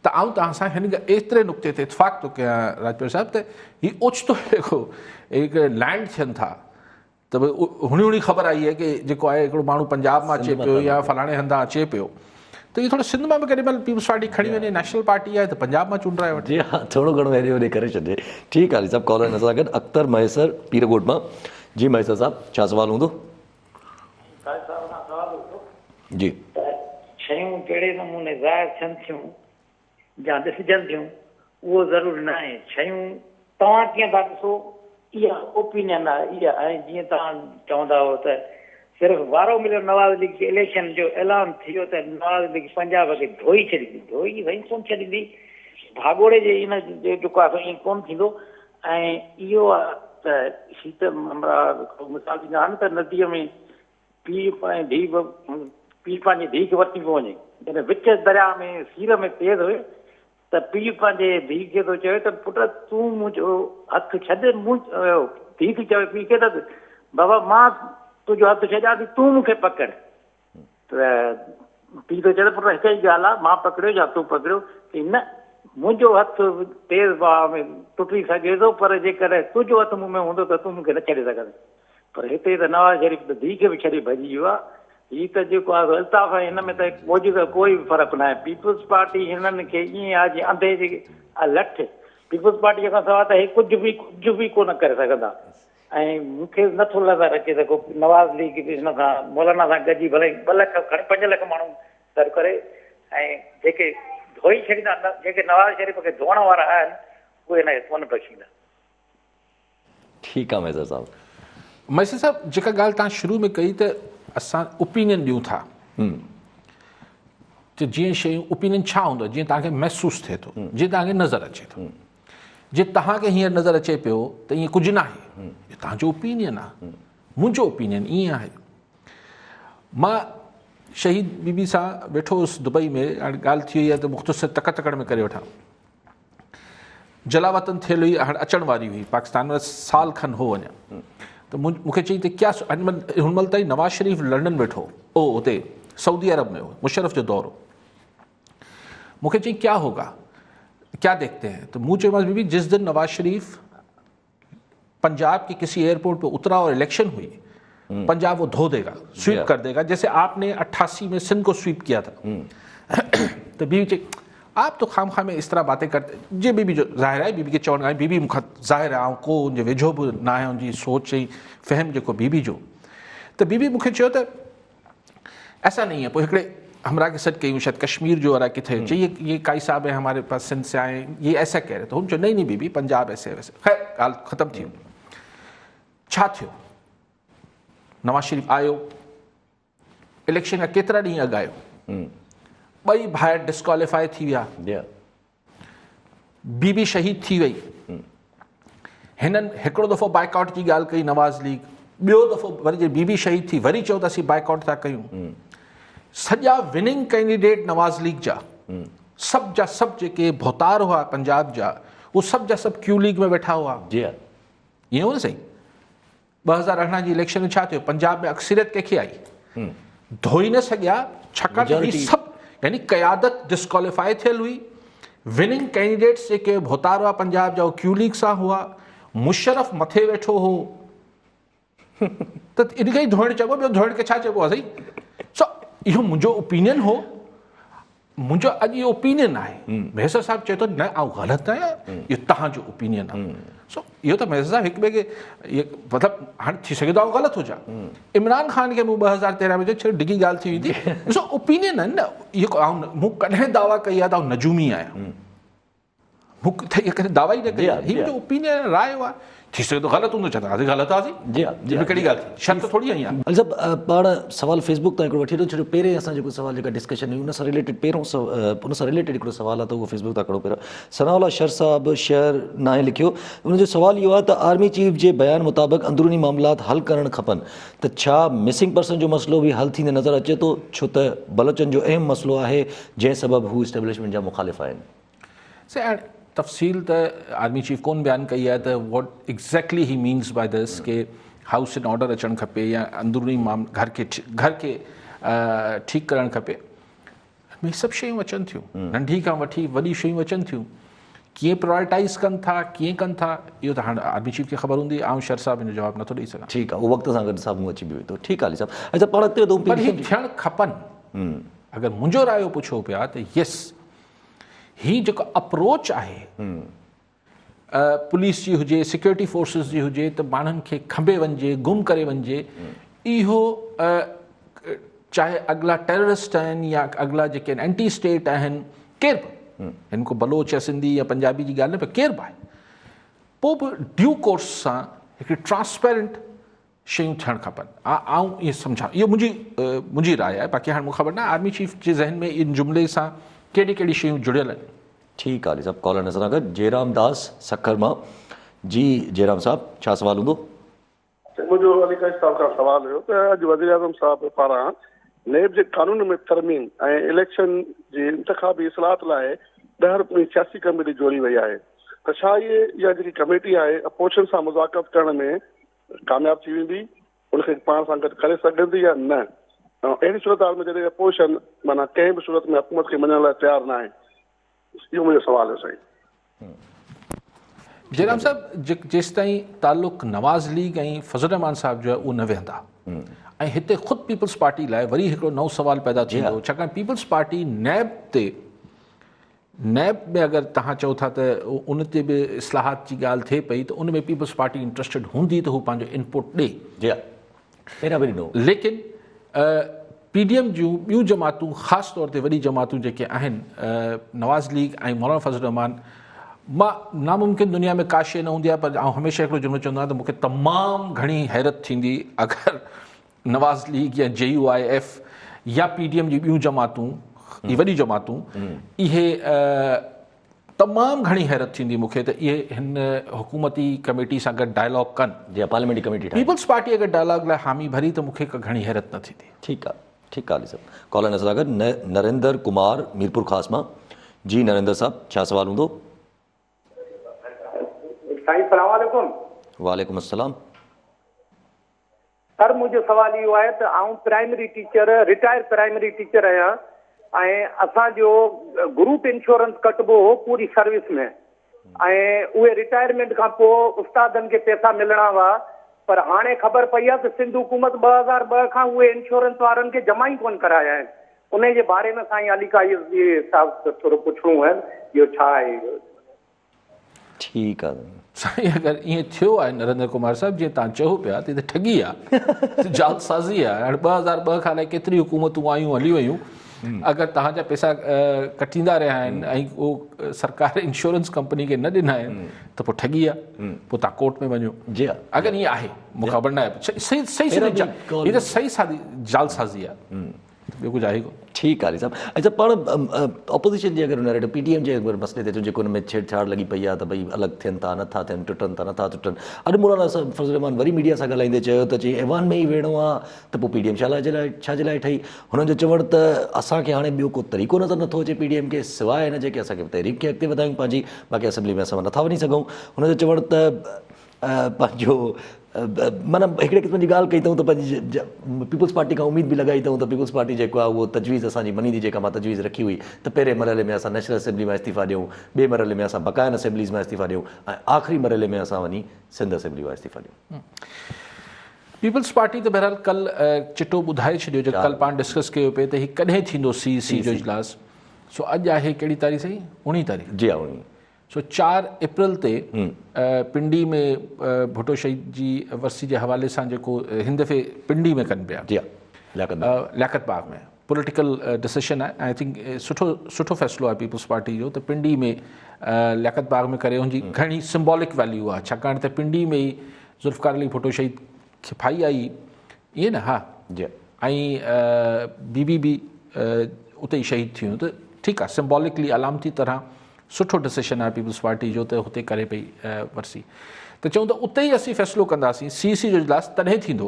त आऊं तव्हां सां हिन एतिरे नुक़्ते ते इतफ़ाक़ थो कयां राजपूत साहिबु, त हीउ ओचितो हिकु लैंड थियनि था, त भई हुनी ख़बर आई आहे की जेको आहे हिकिड़ो माण्हू पंजाब मां अचे पियो या फलाणे हंधा अचे पियो, त इहो थोरो सिंध मां बि केॾी महिल पीपल्स पार्टी खणी वञे, नेशनल पार्टी आहे त पंजाब मां चूंडाए वठे। थोरो घणो हेॾे होॾे करे छॾे। ठीकु आहे सभु कॉलर हिन सां गॾु अख़्तर मैसर पीरकोट मां। जी मैसर साहिबु, छा सुवाल हूंदो? जी, शयूं कहिड़े नमूने ज़ाहिर थियनि थियूं या ॾिसजनि थियूं उहो ज़रूरी न आहे। शयूं तव्हां कीअं था ॾिसो, इहा ओपिनियन आहे, इहा आहे। जीअं तव्हां चवंदा हो त सिर्फ़ु वारो मिलियो नवाज़ लीग खे, इलेक्शन जो ऐलान थियो त नवाज़ लीग पंजाब खे धोई छॾींदी, धोई भई कोन छॾींदी, भाॻोड़े जे इन जो जेको आहे ईअं कोन थींदो। ऐं इहो आहे त शीत मिसाल ॾींदा आहिनि त नदीअ में पीउ पंहिंजी धीउ खे वठी पियो वञे, जॾहिं विच दरिया में सीर में तेज़ हुए त पीउ पंहिंजे धीउ खे थो चवे त पुट तूं मुंहिंजो हथु छॾ, धीउ थी चवे पीउ खे त बाबा मां तुंहिंजो हथु छॾियां थी, तूं मूंखे पकड़। त पीउ थो चए पुट हिकु ई ॻाल्हि आहे, मां पकड़ियो या तूं पकड़ियो, की न मुंहिंजो हथु तेज़ बहाव में टुटी सघे थो, पर जेकॾहिं तुंहिंजो हथु मूं में हूंदो त तूं मूंखे न छॾे सघंदे। पर हिते त नवाज़ शरीफ़ त धीउ खे बि छॾे भॼी वियो आहे। हीअ त जेको आहे अल्ताफ़ आहे, हिन में त मौजूदु कोई बि फ़र्क़ु न आहे। पीपल्स पार्टी हिननि खे ईअं आहे जीअं अंधे जी लठ, पीपल्स पार्टीअ खां सवाइ त हे कुझु बि कोन करे सघंदा। ऐं मूंखे नथो नज़र अचे त को नवाज़ लीग बि हिन सां मौलाना सां गॾिजी भले 2 लख खणी 5 लख माण्हू गॾु करे, ऐं जेके धोई छॾींदा, जेके नवाज़ शरीफ़ खे धोअण वारा आहिनि उहे हिनखे कोन बख़्शींदा। ठीकु आहे मैसर साहिबु। मैसर साहिबु, जेका ॻाल्हि तव्हां शुरू में कई त असां ओपिनियन ॾियूं था, त जीअं शयूं ओपिनियन छा हूंदो, जीअं तव्हांखे महसूसु थिए थो, जीअं तव्हांखे नज़र अचे थो। जीअं तव्हांखे हींअर नज़र अचे पियो त ईअं कुझु न आहे, इहो तव्हांजो ओपिनियन आहे। मुंहिंजो ओपिनियन ईअं आहे। मां शहीद बीबी सां वेठो हुउसि दुबई में, हाणे ॻाल्हि थी वई आहे त मुख़्तसिर तकड़ में करे वठां। जलावतन थियल हुई, हाणे अचण वारी हुई पाकिस्तान में, साल खनि हो वञा, त मूंखे चई त क्या हुन महिल ताईं नवाज़ शरीफ़ लंडन वेठो हो, हुते सऊदी अरब में हो, मुशर्रफ जो दौर हो। मूंखे चई क्या होगा, क्या देखते हैं, तो मुँह चयोमांसि बीबी जिस दिन नवाज शरीफ पंजाब के किसी एयरपोर्ट पे उतरा और इलेक्शन हुई, पंजाब वो धो देगा, स्वीप कर देगा, जैसे आपने 88 में सिंध को स्वीप किया था। तो बीबी चई आप तो खाम में इस तरह बातें करते जे। बीबी जो ज़ाहिर है, बीबी के चवण आहे, बीबी मूंखां ज़ाहिर आहे को उनजे वेझो बि न आहे, उनजी सोच ऐं फ़हम जेको बीबी जो। त बीबी मूंखे चयो त ऐसा नहीं है। पोइ हिकिड़े हमरा के सच कयूं, शायद कश्मीर जो वारा किथे, चाहिए ये काई साहब है हमारे पास सिंध से आए, ये ऐसा कह रहे, तो हम चयो नहीं बीबी पंजाब ऐसे वैसे। खैर ॻाल्हि ख़तमु थी। छा थियो, नवाज शरीफ़ आयो, इलेक्शन खां केतिरा ॾींहं अॻु आयो, 2 भाइर डिस्क्वालीफाई थी विया, बीबी शहीद थी वई। हिननि हिकिड़ो दफ़ो बाइकआउट जी ॻाल्हि कई नवाज़ लीग, ॿियो दफ़ो वरी जे बीबी शहीद थी वरी चयो त असीं बाइकआउट था कयूं। सॼा विनिंग कैंडिडेट नवाज़ लीग जा सभु जेके भोतार हुआ पंजाब जा, उहे सभु जा सभु क्यू लीग में वेठा हुआ। जी हा, ईअं हो न साईं। 2018 जी इलेक्शन में छा थियो, पंजाब में अक्सरियत कंहिंखे आई, धोई न सघिया, छाकाणि त ही सभु यानी क़यादत डिस्क्वालीफाई थियल हुई। विनिंग कैंडिडेट्स जेके भोतार हुआ पंजाब जा, क्यू लीग सां हुआ। मुशरफ मथे वेठो हो, त इन खे ई धोइण चइबो, ॿियो धोइण खे छा चइबो आहे साईं। सो इहो मुंहिंजो ओपिनियन हो, मुंहिंजो अॼु इहो ओपिनियन आहे। मैसर साहब चए थो न आउं ग़लति आहियां, इहो तव्हांजो ओपिनियन आहे। सो इहो त मैसर साहब हिकु ॿिए खे मतिलबु हाणे थी सघे थो आउं ग़लति हुजां। इमरान ख़ान खे मूं 2013 में छो डिघी ॻाल्हि थी वेंदी। ॾिसो ओपिनियन आहिनि न, इहो मूं कॾहिं दावा कई आहे त आउं नजूमी आहियां, मूं इहा करे दावा ई न कई आहे। हीअ मुंहिंजो ओपिनियन राय आहे, थी सघे थो ग़लति हूंदो, चवंदासीं ग़लति आहे। जी हा, जी हा। कहिड़ी ॻाल्हि थी, शर्त थोरी आई आहे। अली साहब, पाण सवाल फेसबुक तां हिकिड़ो वठी थो छॾियो। पहिरें असां जेको सवाल जेका डिस्कशन हुई उन सां रिलेटेड उन सां रिलेटेड हिकिड़ो सवाल आहे, त उहो फेसबुक तां खणो पहिरियों। सनाउल्ला शर साहब शहर नाहे लिखियो, उनजो सवाल इहो आहे त आर्मी चीफ जे बयान मुताबिक़ अंदरूनी मामलात हल करणु खपनि, त छा मिसिंग पर्सन जो मसइलो बि हल थींदे नज़र अचे थो, छो त बलोचनि जो अहम मसइलो आहे जंहिं सबबु हू इस्टेब्लिशमेंट जा मुखालिफ़ आहिनि। तफ़सील त आर्मी चीफ कोन बयानु कई आहे त वॉट एग्ज़ैक्टली ही मीन्स बाय दिस के हाउस एंड ऑर्डर अचणु खपे या अंदरूनी घर के ठीकु करणु खपे। में सभु शयूं अचनि थियूं, नंढी खां वठी वॾी शयूं अचनि थियूं। कीअं प्रायोरिटाइज़ कनि था, कीअं कनि था, इहो त हाणे आर्मी चीफ खे ख़बर हूंदी। आउं शर साहब हिन जो जवाबु नथो ॾेई सघां। ठीकु आहे, उहो वक़्त सां गॾु साम्हूं अची बि वेंदो। ठीकु आहे अली साहब। अच्छा, पाण अॻिते वधूं। पर हीअ थियणु खपनि। अगरि मुंहिंजो रायो पुछो पिया त यस, ही जेको अप्रोच आहे पुलिस जी हुजे, सिक्योरिटी फोर्सिस जी हुजे, त माण्हुनि खे खंबे वञिजे, गुम करे वञिजे, इहो चाहे अॻिला टेररिस्ट आहिनि या अॻिला जेके एंटी स्टेट आहिनि, केरु बि, हिन को बलोच या सिंधी या पंजाबी जी ॻाल्हि न पियो, केरु बि आहे, पोइ बि ड्यू कोर्स सां हिकिड़ी ट्रांसपेरेंट शयूं थियणु खपनि। आउं इहो सम्झां, इहो मुंहिंजी राय आहे। बाक़ी हाणे मूंखे ख़बर न आर्मी चीफ जे ज़हन में इन जुमिले सां कहिड़ी कहिड़ी शयूं जुड़ियल आहिनि। ठीकु आहे अली साहब। कॉलर नज़र अगरि जयराम दास सखर मां। जी जयराम साहब, छा सवाल हूंदो? मुंहिंजो अली साहब खां सवाल हुयो त अॼु वज़ीर आज़म साहब पारां नेब जे कानून में तरमीम ऐं इलेक्शन जी इंतख़ाबी इस्लाहत लाइ 10 रुकनी सियासी कमेटी जोड़ी वई आहे, त छा इहा जेकी कमेटी आहे अपोजिशन सां मुज़ाकरत करण में कामयाब थी वेंदी, उनखे पाण सां गॾु करे सघंदी या न? ऐं अहिड़ी सूरत हाल में जॾहिं अपोजिशन माना कंहिं बि सूरत में हुकूमत खे मञण लाइ तयारु न आहे, इहो मुंहिंजो सवाल आहे साईं। जयराम साहब, जेसि ताईं ताल्लुक़ नवाज़ लीग ऐं फज़ल रहमान साहब जो आहे उहो न वेंदा, ऐं हिते ख़ुदि पीपल्स पार्टी लाइ वरी हिकिड़ो नओं सुवाल पैदा थींदो, छाकाणि पीपल्स पार्टी नैब में अगरि तव्हां चओ था त उन ते बि इस्लाहात जी ॻाल्हि थिए पई, त उन में पीपल्स पार्टी इंट्रस्टेड हूंदी त हू पंहिंजो इनपुट ॾे। लेकिन PDM जूं ॿियूं जमातूं, ख़ासि तौर ते वॾी जमातूं जेके आहिनि, नवाज़ लीग ऐं मौलाना फज़ल रहमान, मां नामुमकिन दुनिया में का शइ न हूंदी आहे, पर आउं हमेशह हिकिड़ो जुमिलो चवंदो आहियां त मूंखे तमामु घणी हैरत थींदी अगरि नवाज़ लीग या JUIF या PDM जी ॿियूं जमातूं, इहे वॾी जमातूं, इहे तमामु घणी हैरत थींदी मूंखे त इहे हिन हुकूमती कमेटी सां गॾु डायलॉग कनि, जीअं पार्लियामेंटी कमेटी पीपल्स पार्टी अगरि डायलॉग लाइ हामी भरी त मूंखे का घणी हैरत न थींदी। ठीकु आहे, ठीकु आहे अली साहब। कॉलर नज़र अगरि नरेंद्र कुमार मीरपुर ख़ास मां। जी नरेंद्र साहब, छा सवाल हूंदो? साईं सलाम वालेकुम। वालेकुम अस्सलाम। सर, मुंहिंजो सवाल इहो आहे त आउं primary teacher, retire primary teacher आहियां, ऐं असांजो ग्रुप इंश्योरेंस कटबो हो पूरी सर्विस में, ऐं उहे रिटायरमेंट खां पोइ उस्तादनि खे पैसा मिलणा हुआ, पर हाणे ख़बर पई आहे त सिंध हुकूमत 2002 खां उहे इंश्योरेंस वारनि खे जमा ई कोन कराया आहिनि। उन जे बारे में साईं अली साहब थोरो पुछणो आहे, इहो छा आहे? ठीकु आहे साईं, अगरि ईअं थियो आहे नरेंद्र कुमार साहब जीअं तव्हां चओ पिया त हिते ठगी आहे, जालसाज़ी आहे। हाणे 2002 खां केतिरी हुकूमतूं आयूं हली वियूं, अगरि तव्हांजा पैसा कटींदा रहिया आहिनि ऐं उहो सरकार इंश्योरेंस कंपनी खे न ॾिना आहिनि त पोइ ठगी आहे, पोइ तव्हां कोर्ट में वञो। जी हा, अगरि ईअं आहे, मूंखे ख़बर न आहे, सही हीअ त सही सादी जालसाज़ी आहे। ॿियो कुझु आहे कोन। ठीकु आहे साहब। अच्छा, पाण ऑपोज़िशन जे अगरि नैरेटिव PTM जे अगरि मसइले ते जेको हुन में छेड़छाड़ लॻी पई आहे त भई अलॻि थियनि था, नथा थियनि, टुटनि था, नथा टुटनि। अॼु मौलाना फज़ल रहमान वरी मीडिया सां ॻाल्हाईंदे चयो त चई ऐवान में ई वेहणो आहे त पोइ PTM छा जे लाइ ठही। हुननि जो चवणु त असांखे हाणे ॿियो को तरीक़ो नज़र नथो अचे PTM खे सवाइ हिन जे की असांखे तहरीक खे अॻिते वधायूं पंहिंजी, बाक़ी असेंबली में असां नथा वञी सघूं। हुनजो चवणु त पंहिंजो माना हिकिड़े क़िस्म जी ॻाल्हि कई अथऊं त पंहिंजी पीपल्स पार्टी खां उमेद बि लॻाई अथऊं त पीपल्स पार्टी जेको आहे उहो तजवीज़ असांजी मञींदी, जेका मां तजवीज़ रखी हुई त पहिरें मरहले में असां नेशनल असेंबली मां इस्तीफ़ा ॾियूं, ॿिए मरहले में असां बक़ायन असेंबलीज़ मां इस्तीफ़ा ॾियूं ऐं आख़िरी मरहले में असां वञी सिंध असेंबली मां इस्तीफ़ा ॾियूं। पीपल्स पार्टी त बहरहाल कल चिटो ॿुधाए छॾियो जो कल पाण डिस्कस कयो पिए त हीउ कॾहिं थींदो CEC जो इजलास। सो अॼु आहे कहिड़ी तारीख़ साईं? 19 तारीख़। जी हा, 19। सो 4 अप्रैल ते पिंडी में भुट्टो शहीद जी वरसी जे हवाले सां जेको हिन दफ़े पिंडी में कनि पिया, जी हा, लियाकत बाग में पॉलिटिकल डिसीशन आहे। आई थिंक सुठो फ़ैसिलो आहे पीपल्स पार्टी जो त पिंडी में लियाकत बाग में करे। हुनजी घणी सिम्बॉलिक वैल्यू आहे, छाकाणि त पिंडी में ई ज़ुल्फ़कार अली भुट्टो शहीद खे फाई आई, ईअं न? हा जी। ऐं बीबी बि उते ई शहीद थियूं। त ठीकु आहे, सिम्बॉलिकली अलामती तरह सुठो डिसीशन आहे पीपल्स पार्टी जो त हुते करे पई वरसी। त चऊं त उते ई असीं फ़ैसिलो कंदासीं, CEC जो इजलास तॾहिं थींदो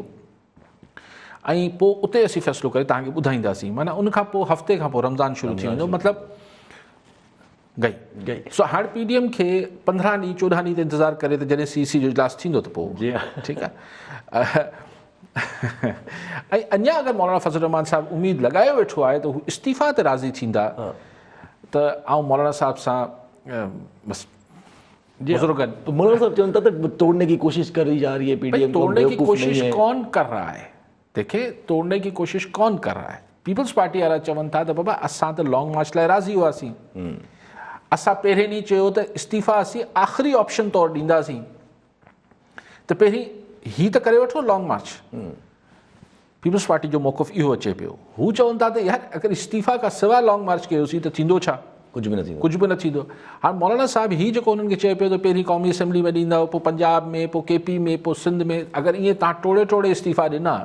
ऐं पोइ उते असीं फ़ैसिलो करे तव्हांखे ॿुधाईंदासीं। माना उनखां पोइ हफ़्ते खां पोइ रमज़ान शुरू थी वेंदो, मतिलबु गई। सो हाणे PTM खे 15 ॾींहं 14 ॾींहं ते इंतज़ारु करे त जॾहिं CEC जो इजलास थींदो त पोइ ठीकु आहे। ऐं अञा अगरि मौलाना फज़ल रहमान साहिबु उमेदु लॻायो वेठो आहे त हू इस्तीफ़ा ते राज़ी थींदा त आउं मौलाना साहब सां बसि बुजुर्गनि। मौलाना साहब चवनि था त तोड़ने की कोशिश करी जा रही है PTM, तोड़ने की कोशिश कौन कर रहा है? देखिए, तोड़ने की कोशिश कौन कर रहा है? पीपल्स पार्टी वारा चवनि था त बाबा असां त लॉन्ग मार्च लाइ राज़ी हुआसीं, असां पहिरें ॾींहुं चयो त इस्तीफ़ा असीं आख़िरी ऑप्शन तौरु ॾींदासीं, त पहिरीं ही त करे वठो लॉन्ग मार्च। पीपल्स पार्टी जो मौक़िफ़ इहो अचे पियो। हू चवनि था त यार अगरि इस्तीफ़ा खां सवाइ लॉन्ग मार्च कयोसीं त थींदो छा? कुझु बि न थींदो, कुझु बि न थींदो। हाणे मौलाना साहिबु हीउ जेको हुननि खे चए पियो त पहिरीं क़ौमी असेंबली में ॾींदा, पोइ पंजाब में, पोइ KP में, पोइ सिंध में, अगरि ईअं तव्हां टोड़े इस्तीफ़ा ॾिना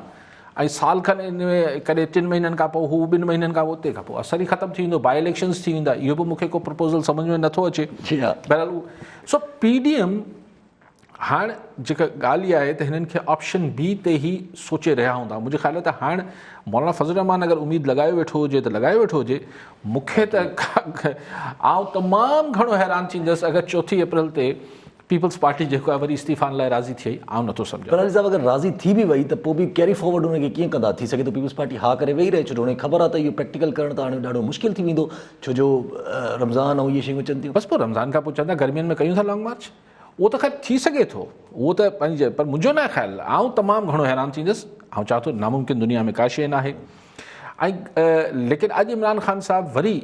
ऐं साल खनि इन में कॾहिं 3 महीननि खां पोइ हू 2 महीननि खां पोइ उते खां पोइ असर ई ख़तमु थी वेंदो, बाई इलेक्शन्स थी वेंदा। इहो बि मूंखे को प्रपोज़ल सम्झ में नथो अचे। बहरहाल सो PTM हाणे जेका ॻाल्हि इहा आहे त हिननि खे ऑप्शन B ते ई सोचे रहिया हूंदा। मुंहिंजे ख़्याल त हाणे मौलाना फज़ल रहमान अगरि उमेदु लॻायो वेठो हुजे त लॻायो वेठो हुजे। मूंखे त आउं तमामु घणो हैरान थींदुसि अगरि 4 अप्रैल ते पीपल्स पार्टी जेको आहे वरी इस्तीफ़ान लाइ राज़ी थी वई। आउं नथो सम्झां। पर साहब अगरि राज़ी थी बि वई त पोइ बि कैरी फॉर्वर्ड हुनखे कीअं कंदा? थी सघे थो पीपल्स पार्टी हा करे वेही रहे, छो जो हुनखे ख़बर आहे त इहो प्रैक्टिकल करणु त हाणे ॾाढो मुश्किल थी वेंदो, छो जो रमज़ान ऐं इहे शयूं अचनि थियूं। बसि पोइ रमज़ान खां पोइ चवंदा गर्मियुनि में कयूं था लॉन्ग मार्च। उहो त ख़ैर थी सघे थो, उहो त पंहिंजे, पर मुंहिंजो न ख़्यालु, आउं तमामु घणो हैरान थींदुसि। आउं चवां थो नामुमकिन दुनिया में का शइ न आहे। ऐं लेकिन अॼु इमरान ख़ान साहिबु वरी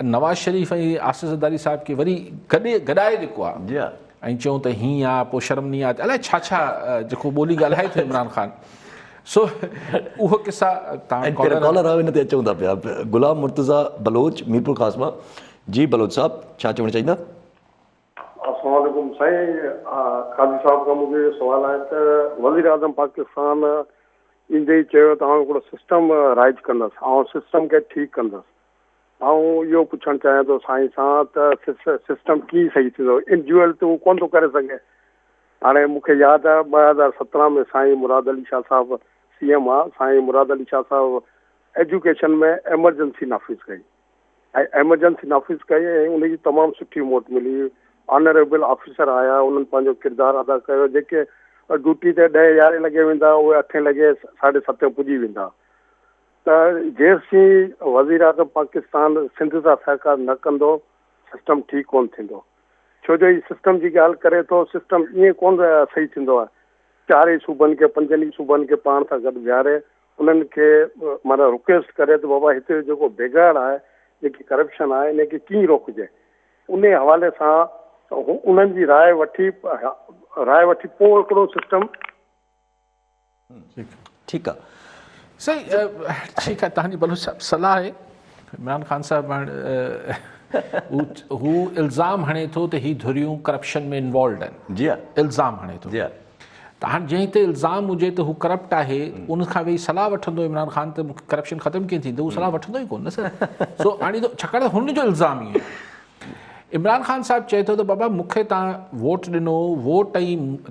नवाज़ शरीफ़ ऐं आसिफ़ ज़रदारी साहिब खे वरी गॾाए जेको आहे ऐं चयूं त हीअं आहे, पोइ शर्मनी आहे, अलाए छा जेको ॿोली ॻाल्हाए थो इमरान ख़ान। सो उहो किसा कॉलर आहे, हिन ते अचूं था पिया। गुलाम मुर्तज़ा बलोच मीरपुर ख़ास मां। जी बलोच साहब, छा चवणु चाहींदा? अस्सलाम वालेकुम साईं। काज़ी साहब खां मुंहिंजो सवाल आहे त वज़ीर आज़म पाकिस्तान ईंदे ई चयो त आउं हिकिड़ो सिस्टम राइज कंदसि, ऐं सिस्टम खे ठीकु कंदसि। ऐं इहो पुछणु चाहियां थो साईं सां त सिस्टम कीअं सही थींदो? इंडिविजुअल त उहो कोन थो करे सघे। हाणे मूंखे यादि आहे 2017 में साईं मुराद अली शाह साहिबु CM आहे। साईं मुराद अली शाह साहिबु एजुकेशन में एमरजेंसी नाफ़िज़ कई ऐं एमरजेंसी नाफ़िज़ कई ऐं उनजी तमामु सुठी मौत मिली। ऑनरेबल ऑफिसर आया, उन्हनि पंहिंजो किरदारु अदा कयो। जेके ड्यूटी ते 10-11 लॻे वेंदा उहे 8 लॻे 7:30 पुॼी वेंदा। त जेसीं वज़ीर आज़म पाकिस्तान सिंध सां सहकार न कंदो सिस्टम ठीकु कोन थींदो, छो जो हीउ सिस्टम जी ॻाल्हि करे थो। सिस्टम ईअं कोन सही थींदो आहे। 4 सूबनि खे 5 सूबनि खे पाण सां गॾु विहारे उन्हनि खे माना रिक्वेस्ट करे त बाबा हिते जेको बिगाड़ आहे, जेकी करप्शन आहे, इनखे कीअं रोकिजे। उन हवाले सां उन्हनि जी राय वठी पोइ हिकिड़ो सिस्टम ठीकु आहे। सही, ठीकु आहे। तव्हांजी बलोच साहिब सलाह आहे। इमरान ख़ान साहिबु हू इल्ज़ाम हणे थो त ही धुरियूं करप्शन में इन्वॉल्व आहिनि। जी हा, इल्ज़ाम हणे थो। जी हा। त त हाणे जंहिं ते इल्ज़ाम हुजे त हू करप्ट आहे उन खां वेही सलाह वठंदो इमरान ख़ान त मूंखे करप्शन ख़तमु कीअं थींदो, उहो सलाह वठंदो ई कोन न सर। सो हाणे छाकाणि त हुनजो इल्ज़ाम ई आहे। इमरान ख़ान साहिबु चए थो त बाबा मूंखे तव्हां वोट ॾिनो,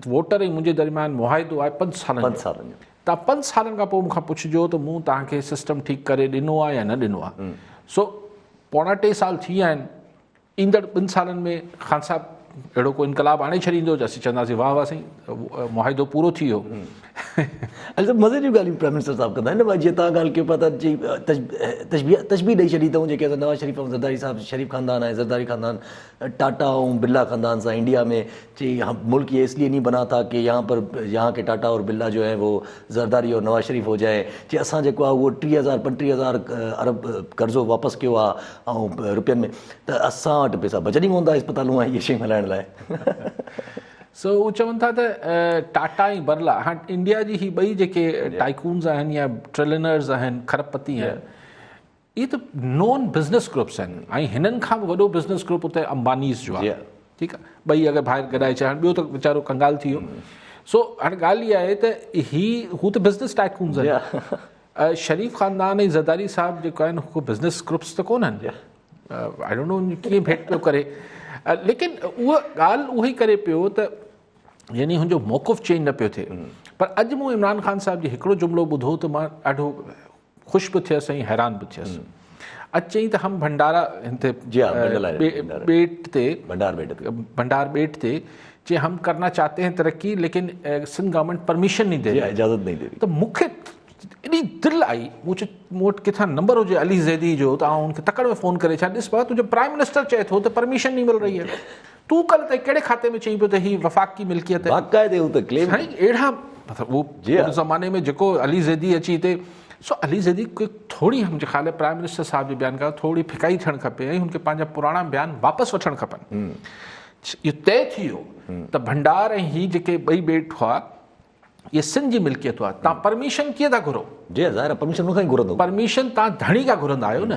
वोटर ऐं मुंहिंजे दरमियान मुआहिदो आहे 5 सालनि जो। तव्हां 5 सालनि खां पोइ मूंखां पुछिजो त मूं तव्हांखे सिस्टम ठीकु करे ॾिनो आहे या न ॾिनो आहे। सो 2.25 साल थी विया आहिनि। ईंदड़ 2 सालनि में ख़ान साहिबु अहिड़ो को इनकलाब आणे छॾींदो जो असीं चवंदासीं वाह वाह साईं मुआहिदो पूरो थी वियो। अच्छा, मज़े जूं ॻाल्हियूं प्राइम मिनिस्टर साहिबु कंदा आहिनि न। जीअं तव्हां ॻाल्हि कयो पिया त तशबीह ॾेई छॾी अथऊं जेके नवाज़ शरीफ़ ऐं ज़रदारी साहिबु, शरीफ़ ख़ानदान आहे, ज़रदारी ख़ानदान टाटा ऐं बिरला ख़ानदान सां इंडिया में चई हम मुल्क ये इसलिए नहीं बना था कि यहाँ पर यहाँ के टाटा और बिरला जो है वो ज़रदारी और नवाज़ शरीफ़ हो जाए। चई असां जेको आहे उहो 30,000-35,000 अरब कर्ज़ो वापसि कयो आहे ऐं रुपयनि में, त असां वटि पैसा बचनि ई कोन था इस्पतालूं ऐं इहे शयूं हलाइण लाइ। सो उहे चवनि था त टाटा ऐं बिरला हाणे इंडिया जी ही ॿई जेके टाइकून्स आहिनि या ट्रिलियनर्स आहिनि, खरबपति आहिनि, इहे त नॉन बिज़नेस ग्रुप्स आहिनि। ऐं हिननि खां बि वॾो बिज़नेस ग्रुप उते अंबानीज़ जो आहे। ठीकु आहे, ॿई अगरि ॿाहिरि गॾाए अचनि, ॿियो त वीचारो कंगाल थी वियो। सो हाणे ॻाल्हि इहा आहे त हू त बिज़नेस टाइकून्स आहिनि। शरीफ़ ख़ानदान ऐं ज़रदारी साहिबु जेको आहिनि हू बिज़नेस ग्रुप्स त कोन आहिनि। आई डोंट नो कीअं भेट पियो करे, लेकिन उहा ॻाल्हि उहा ई करे पियो त यानी हुनजो मौक़ुफ़ चेंज न पियो थिए। पर अॼु मूं इमरान ख़ान साहिब जो हिकिड़ो जुमिलो ॿुधो त मां ॾाढो ख़ुशि बि थियसि ऐं हैरान बि थियसि। अॼु चई त हम भंडारा हिते भंडार बेट ते चई हम करना चाहते हैं तरक्की, लेकिन सिंध गवर्नमेंट परमिशन नहीं दे रही, इजाज़त नहीं दे रही। त मूंखे एॾी दिलि आई, मूं वटि किथां नंबर हुजे अली ज़ैदी जो, त आउं उनखे तकड़ में फ़ोन करे छा, ॾिस बाबा तुंहिंजो प्राइम मिनिस्टर चए थो त परमिशन नहीं मिल रही है, तू कल ताईं कहिड़े खाते में चई पियो त ही वफ़ाक़ी मिल्कियत है। अहिड़ा मतिलबु उहो ज़माने में जेको अली ज़ैदी अची हिते, सो अली ज़ैदी थोरी मुंहिंजे ख़्याल में प्राइम मिनिस्टर साहिब जे बयान खां थोरी फिकाई थियणु खपे ऐं हुनखे पंहिंजा पुराणा बयान वापसि वठणु खपनि। इहो तय थी वियो त भंडार ऐं ही जेके ॿई ॿेट हुआ ये सिंध जी मिल्कियत हुआ। तव्हां परमिशन कीअं था घुरो? परमिशन तव्हां धणी खां घुरंदा आहियो न।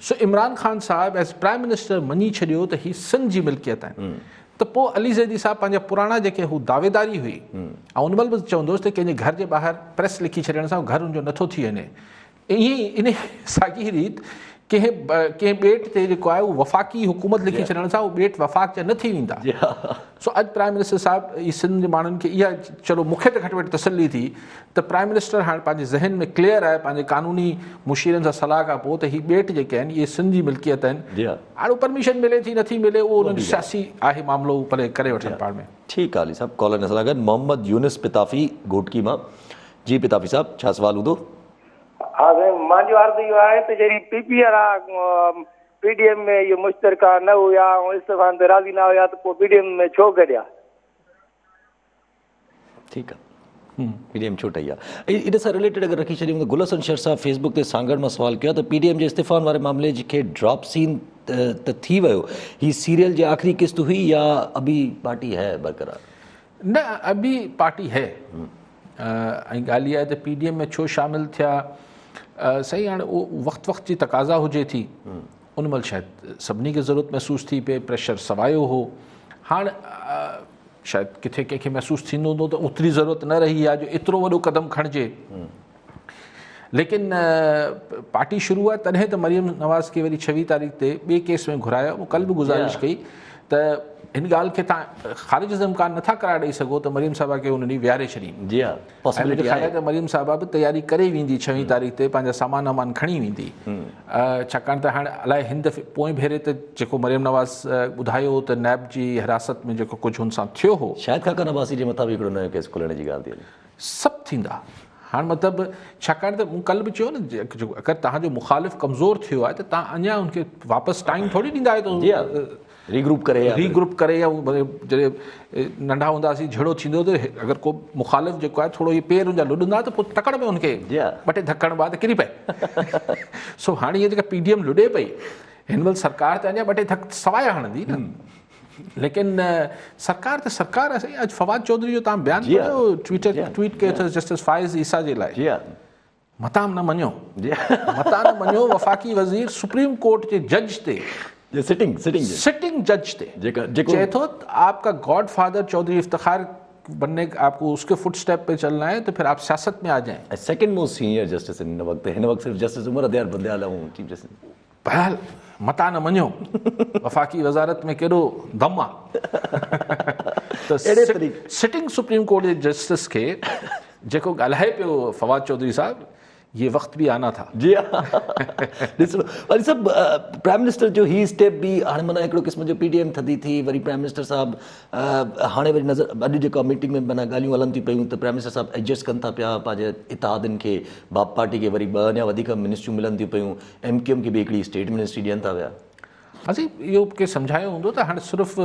सो इमरान ख़ान साहिबु एज़ प्राइम मिनिस्टर मञी छॾियो त ही सिंध जी मिल्कियत आहिनि। त पोइ अली ज़ैदी साहिबु पंहिंजा पुराणा जेके हू दावेदारी हुई, ऐं उन महिल बि चवंदोसि त कंहिंजे घर जे ॿाहिरि प्रेस लिखी छॾण सां घर हुनजो नथो थी वञे। ईअं ई इन साॻी रीति कंहिं ॿेट ते जेको आहे उहो वफ़ाक़ी हुकूमत लिखी छॾण सां उहो ॿेट वफ़ाक़ जा न थी वेंदा। सो अॼु प्राइम मिनिस्टर साहिबु ई सिंध जे माण्हुनि खे इहा चलो मूंखे त घटि में घटि तसली थी त प्राइम मिनिस्टर हाणे पंहिंजे ज़हन में क्लियर आहे पंहिंजे कानूनी मुशीरनि सां सलाह खां पोइ त ही ॿेट जेके आहिनि इहे सिंध जी मिल्कियत आहिनि। हाणे परमिशन मिले थी नथी मिले उहो उन्हनि जो सियासी आहे मामिलो, भले करे वठनि पाण में। ठीकु आहे अली साहिबु, कॉलर सां गॾु मोहम्मद यूनिस पिताफ़ी घोटकी मां। जी पिताफ़ी साहिबु, छा सवाल हूंदो? हा साईं, मुंहिंजो अर्ज़ु इहो आहे त जहिड़ी PPR आहे PDM में इहो मुश्तरका न हुया ऐं इस्तीफ़ान ते राज़ी न हुया त पोइ PDM में छो गॾिया? ठीकु आहे, PDM छो ठही आहे। इन सां रिलेटेड अगरि रखी छॾियूं त गुलशन शर साहिबु फेसबुक ते सांगड़ मां सवाल कयो त PDM जे इस्तीफ़ान वारे मामले खे ड्रॉप सीन त थी वियो, ही सीरियल जी आख़िरी किस्त हुई या अभी पार्टी है बरक़रार? न, अभी पार्टी है। ऐं ॻाल्हि इहा आहे त PDM में छो शामिलु थिया, सही हाणे उहो वक़्तु जी तक़ाज़ा हुजे थी, उन महिल शायदि सभिनी खे ज़रूरत महसूसु थी पए, प्रेशर सवायो हो। हाणे शायदि किथे कंहिंखे महसूसु थींदो हूंदो त ओतिरी ज़रूरत न रही आहे जो एतिरो वॾो क़दम खणिजे। लेकिन पार्टी शुरू आहे तॾहिं त मरियम नवाज़ खे वरी 26 तारीख़ ते ॿिए केस में घुरायो। मूं कल्ह बि गुज़ारिश कई त हिन ॻाल्हि खे तव्हां ख़ारिज जो इम्कान नथा कराए ॾेई सघो त मरियम साहिबा खे हुन ॾींहुं विहारे छॾी। जी हा, मुंहिंजो ख़्यालु आहे त मरियम साहिबा बि तयारी करे वेंदी 26 तारीख़ ते, पंहिंजा सामान वामान खणी वेंदी। छाकाणि त हाणे अलाए हिन दफ़े पोएं भेरे त जेको मरियम नवाज़ ॿुधायो त नैब जी हिरासत में जेको कुझु हुन सां थियो हो, शायदि खाका नवाज़ी जे मथां बि हिकिड़ो नयो केस खुलण जी ॻाल्हि थी हले। सभु थींदा हाणे मतिलबु, छाकाणि त मूं कल्ह बि चयो न अगरि तव्हांजो मुख़ालिफ़ कमज़ोर थियो आहे त तव्हां अञा हुनखे वापसि टाइम थोरी ॾींदा आहियो रीग्रुप करे या जॾहिं नंढा हूंदासीं झेड़ो थींदो त अगरि को मुख़ालिफ़ जेको आहे थोरो इहे पेर हुनजा लुॾंदा त पोइ तकड़ में हुनखे ॿ टे धकड़ बाद किरी पए। सो हाणे इहा जेका PDM लुॾे पई, हिन महिल सरकार त अञा ॿ टे धक सवाइ हणंदी न। लेकिन सरकार त सरकार आहे। अॼु फवाद चौधरी जो तव्हां बयानु कयो, ट्वीट कयो अथसि जस्टिस फाइज़ ईसा जे लाइ, मताम न मञियो वफ़ाक़ी वज़ीर सुप्रीम कोर्ट जे जज ते, सिटिंग जज ते चए थो आपका गॉड फादर चौधरी इफ्तिखार बनने आपको उसके फुट स्टेप पे चलना है तो फिर आप सियासत में आ जाएं। सेकंड मोस्ट सीनियर जस्टिस हिन वक्त सिर्फ जस्टिस उमर दयाल बंदयाल ऐं चीफ जस्टिस। बहरहाल मता न मञो, वफ़ाक़ी वज़ारत में केॾो दम आहे त सिटिंग सुप्रीम कोर्ट जे जस्टिस खे जेको ॻाल्हाए पियो फवाद चौधरी साहब, ये वक्त भी आना था। जी हाँ, ॾिसो वरी सभु प्राइम मिनिस्टर जो ही स्टेप बि हाणे माना हिकिड़ो क़िस्म जो PDM थदी थी, वरी प्राइम मिनिस्टर साहब हाणे वरी नज़र अॼु जेका मीटिंग में माना ॻाल्हियूं हलनि थियूं पियूं त प्राइम मिनिस्टर साहब एडजस्ट कनि था पिया पंहिंजे इतिहादनि खे, बाप पार्टी खे वरी 2 या वधीक मिनिस्ट्रियूं मिलनि थियूं पियूं, MQM खे बि हिकिड़ी स्टेट मिनिस्ट्री ॾियनि था विया। असीं इहो के सम्झायो हूंदो त हाणे सिर्फ़ु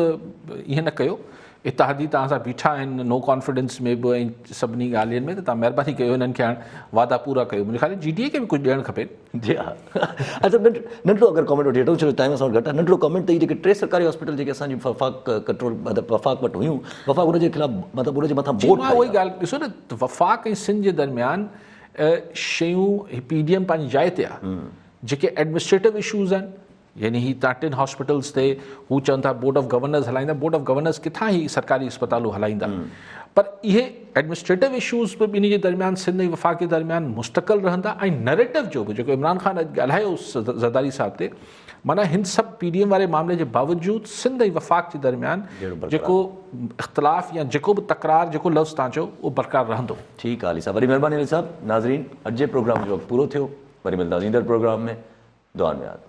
ईअं न कयो, इतिहादी तव्हां सां बीठा आहिनि नो कॉन्फिडेंस में बि ऐं सभिनी ॻाल्हियुनि में, त तव्हां महिरबानी कयो हिननि खे हाणे वादा पूरा कयो। मुंहिंजे ख़्याल GDA खे बि कुझु ॾियणु खपे। जी हा, अच्छा नंढिड़ो अगरि कॉमेंट वठी वठूं, छो टाइम सां घटि आहे, नंढिड़ो कॉमेंट त ई जेके 3 सरकारी हॉस्पिटल जेके असांजी वफ़ाक़ कंट्रोल मतिलबु वफ़ाक़ वटि हुयूं, वफ़ाक़ उनजे ख़िलाफ़ु मतिलबु उनजे मथां वोट मां उहा ई ॻाल्हि ॾिसो न, वफ़ाक़ ऐं सिंध जे दरमियान शयूं PDM पंहिंजी जाइ ते आहे। जेके एडमिनिस्ट्रेटिव इशूज़ आहिनि, यानी ही तव्हां 3 हॉस्पिटल्स ते हू चवनि था बोर्ड ऑफ गवर्नर्स हलाईंदा, बोर्ड ऑफ गवर्नर्स किथां ही सरकारी अस्पतालूं हलाईंदा, पर इहे एडमिनिस्ट्रेटिव इशूज़ बि ॿिन्ही जे दरमियान सिंध ऐं वफ़ाक़ जे दरमियान मुस्तक़िल रहंदा। ऐं नैरेटिव जो बि जेको इमरान ख़ान अॼु ॻाल्हायो ज़रदारी साहब ते, माना हिन सभु PDM वारे मामले जे बावजूदि सिंध ऐं वफ़ाक़ जे दरमियान जेको इख़्तिलाफ़ या जेको बि तकरार, जेको लफ़्ज़ तव्हां चओ, उहो बरक़रार रहंदो। ठीकु आहे अली साहब, वरी महिरबानी अली साहब। नाज़रीन, अॼु जे प्रोग्राम जो वक़्तु पूरो थियो, वरी मिलंदासीं ईंदड़ प्रोग्राम में। दुआ में यादि।